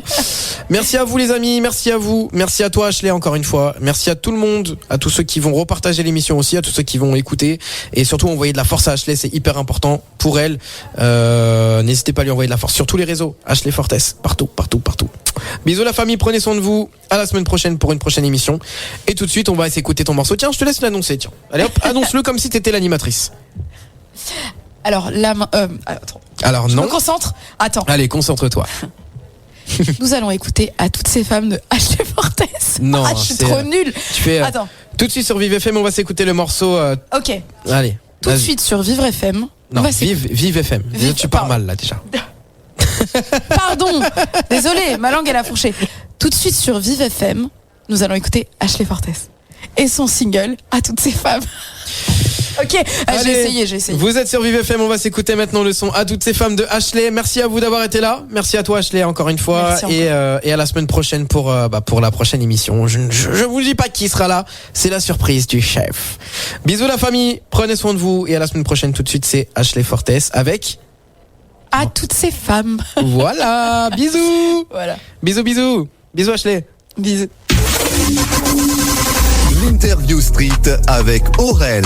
Merci à vous les amis. Merci à vous. Merci à toi Ashley encore une fois. Merci à tout le monde, à tous ceux qui vont repartager l'émission aussi, à tous ceux qui vont écouter et surtout envoyer de la force à Ashley, c'est hyper important pour elle. N'hésitez pas à lui envoyer de la force sur tous les réseaux. Ashley Fortes, partout. Bisous la famille, prenez soin de vous. À la semaine prochaine pour une prochaine émission. Et tout de suite, on va s'écouter ton morceau. Tiens, je te laisse l'annoncer. Tiens, allez hop, annonce-le comme si t'étais l'animatrice. Alors attends. Alors je non. me concentre. Attends. Allez, concentre-toi. Nous allons écouter À toutes ces femmes de Ashley Fortes. Non, je suis trop nulle. Tu fais. Attends. Tout de suite sur Vive FM, on va s'écouter le morceau. Ok. Allez. Tout de suite sur Vivre FM. Non, Vive FM. Tu pars mal là déjà. Pardon. Désolée, ma langue elle a fourché. Tout de suite sur Vive FM, nous allons écouter Ashley Fortes et son single À toutes ces femmes. Ok, j'ai essayé. Vous êtes sur Vive FM, on va s'écouter maintenant le son À toutes ces femmes de Ashley. Merci à vous d'avoir été là. Merci à toi Ashley encore une fois. Et à la semaine prochaine pour la prochaine émission. Je vous dis pas qui sera là, c'est la surprise du chef. Bisous la famille, prenez soin de vous et à la semaine prochaine. Tout de suite c'est Ashley Fortes avec À toutes ces femmes. Voilà, bisous. Voilà. Bisous Ashley. Bisous. L'Interview Street avec Aurel.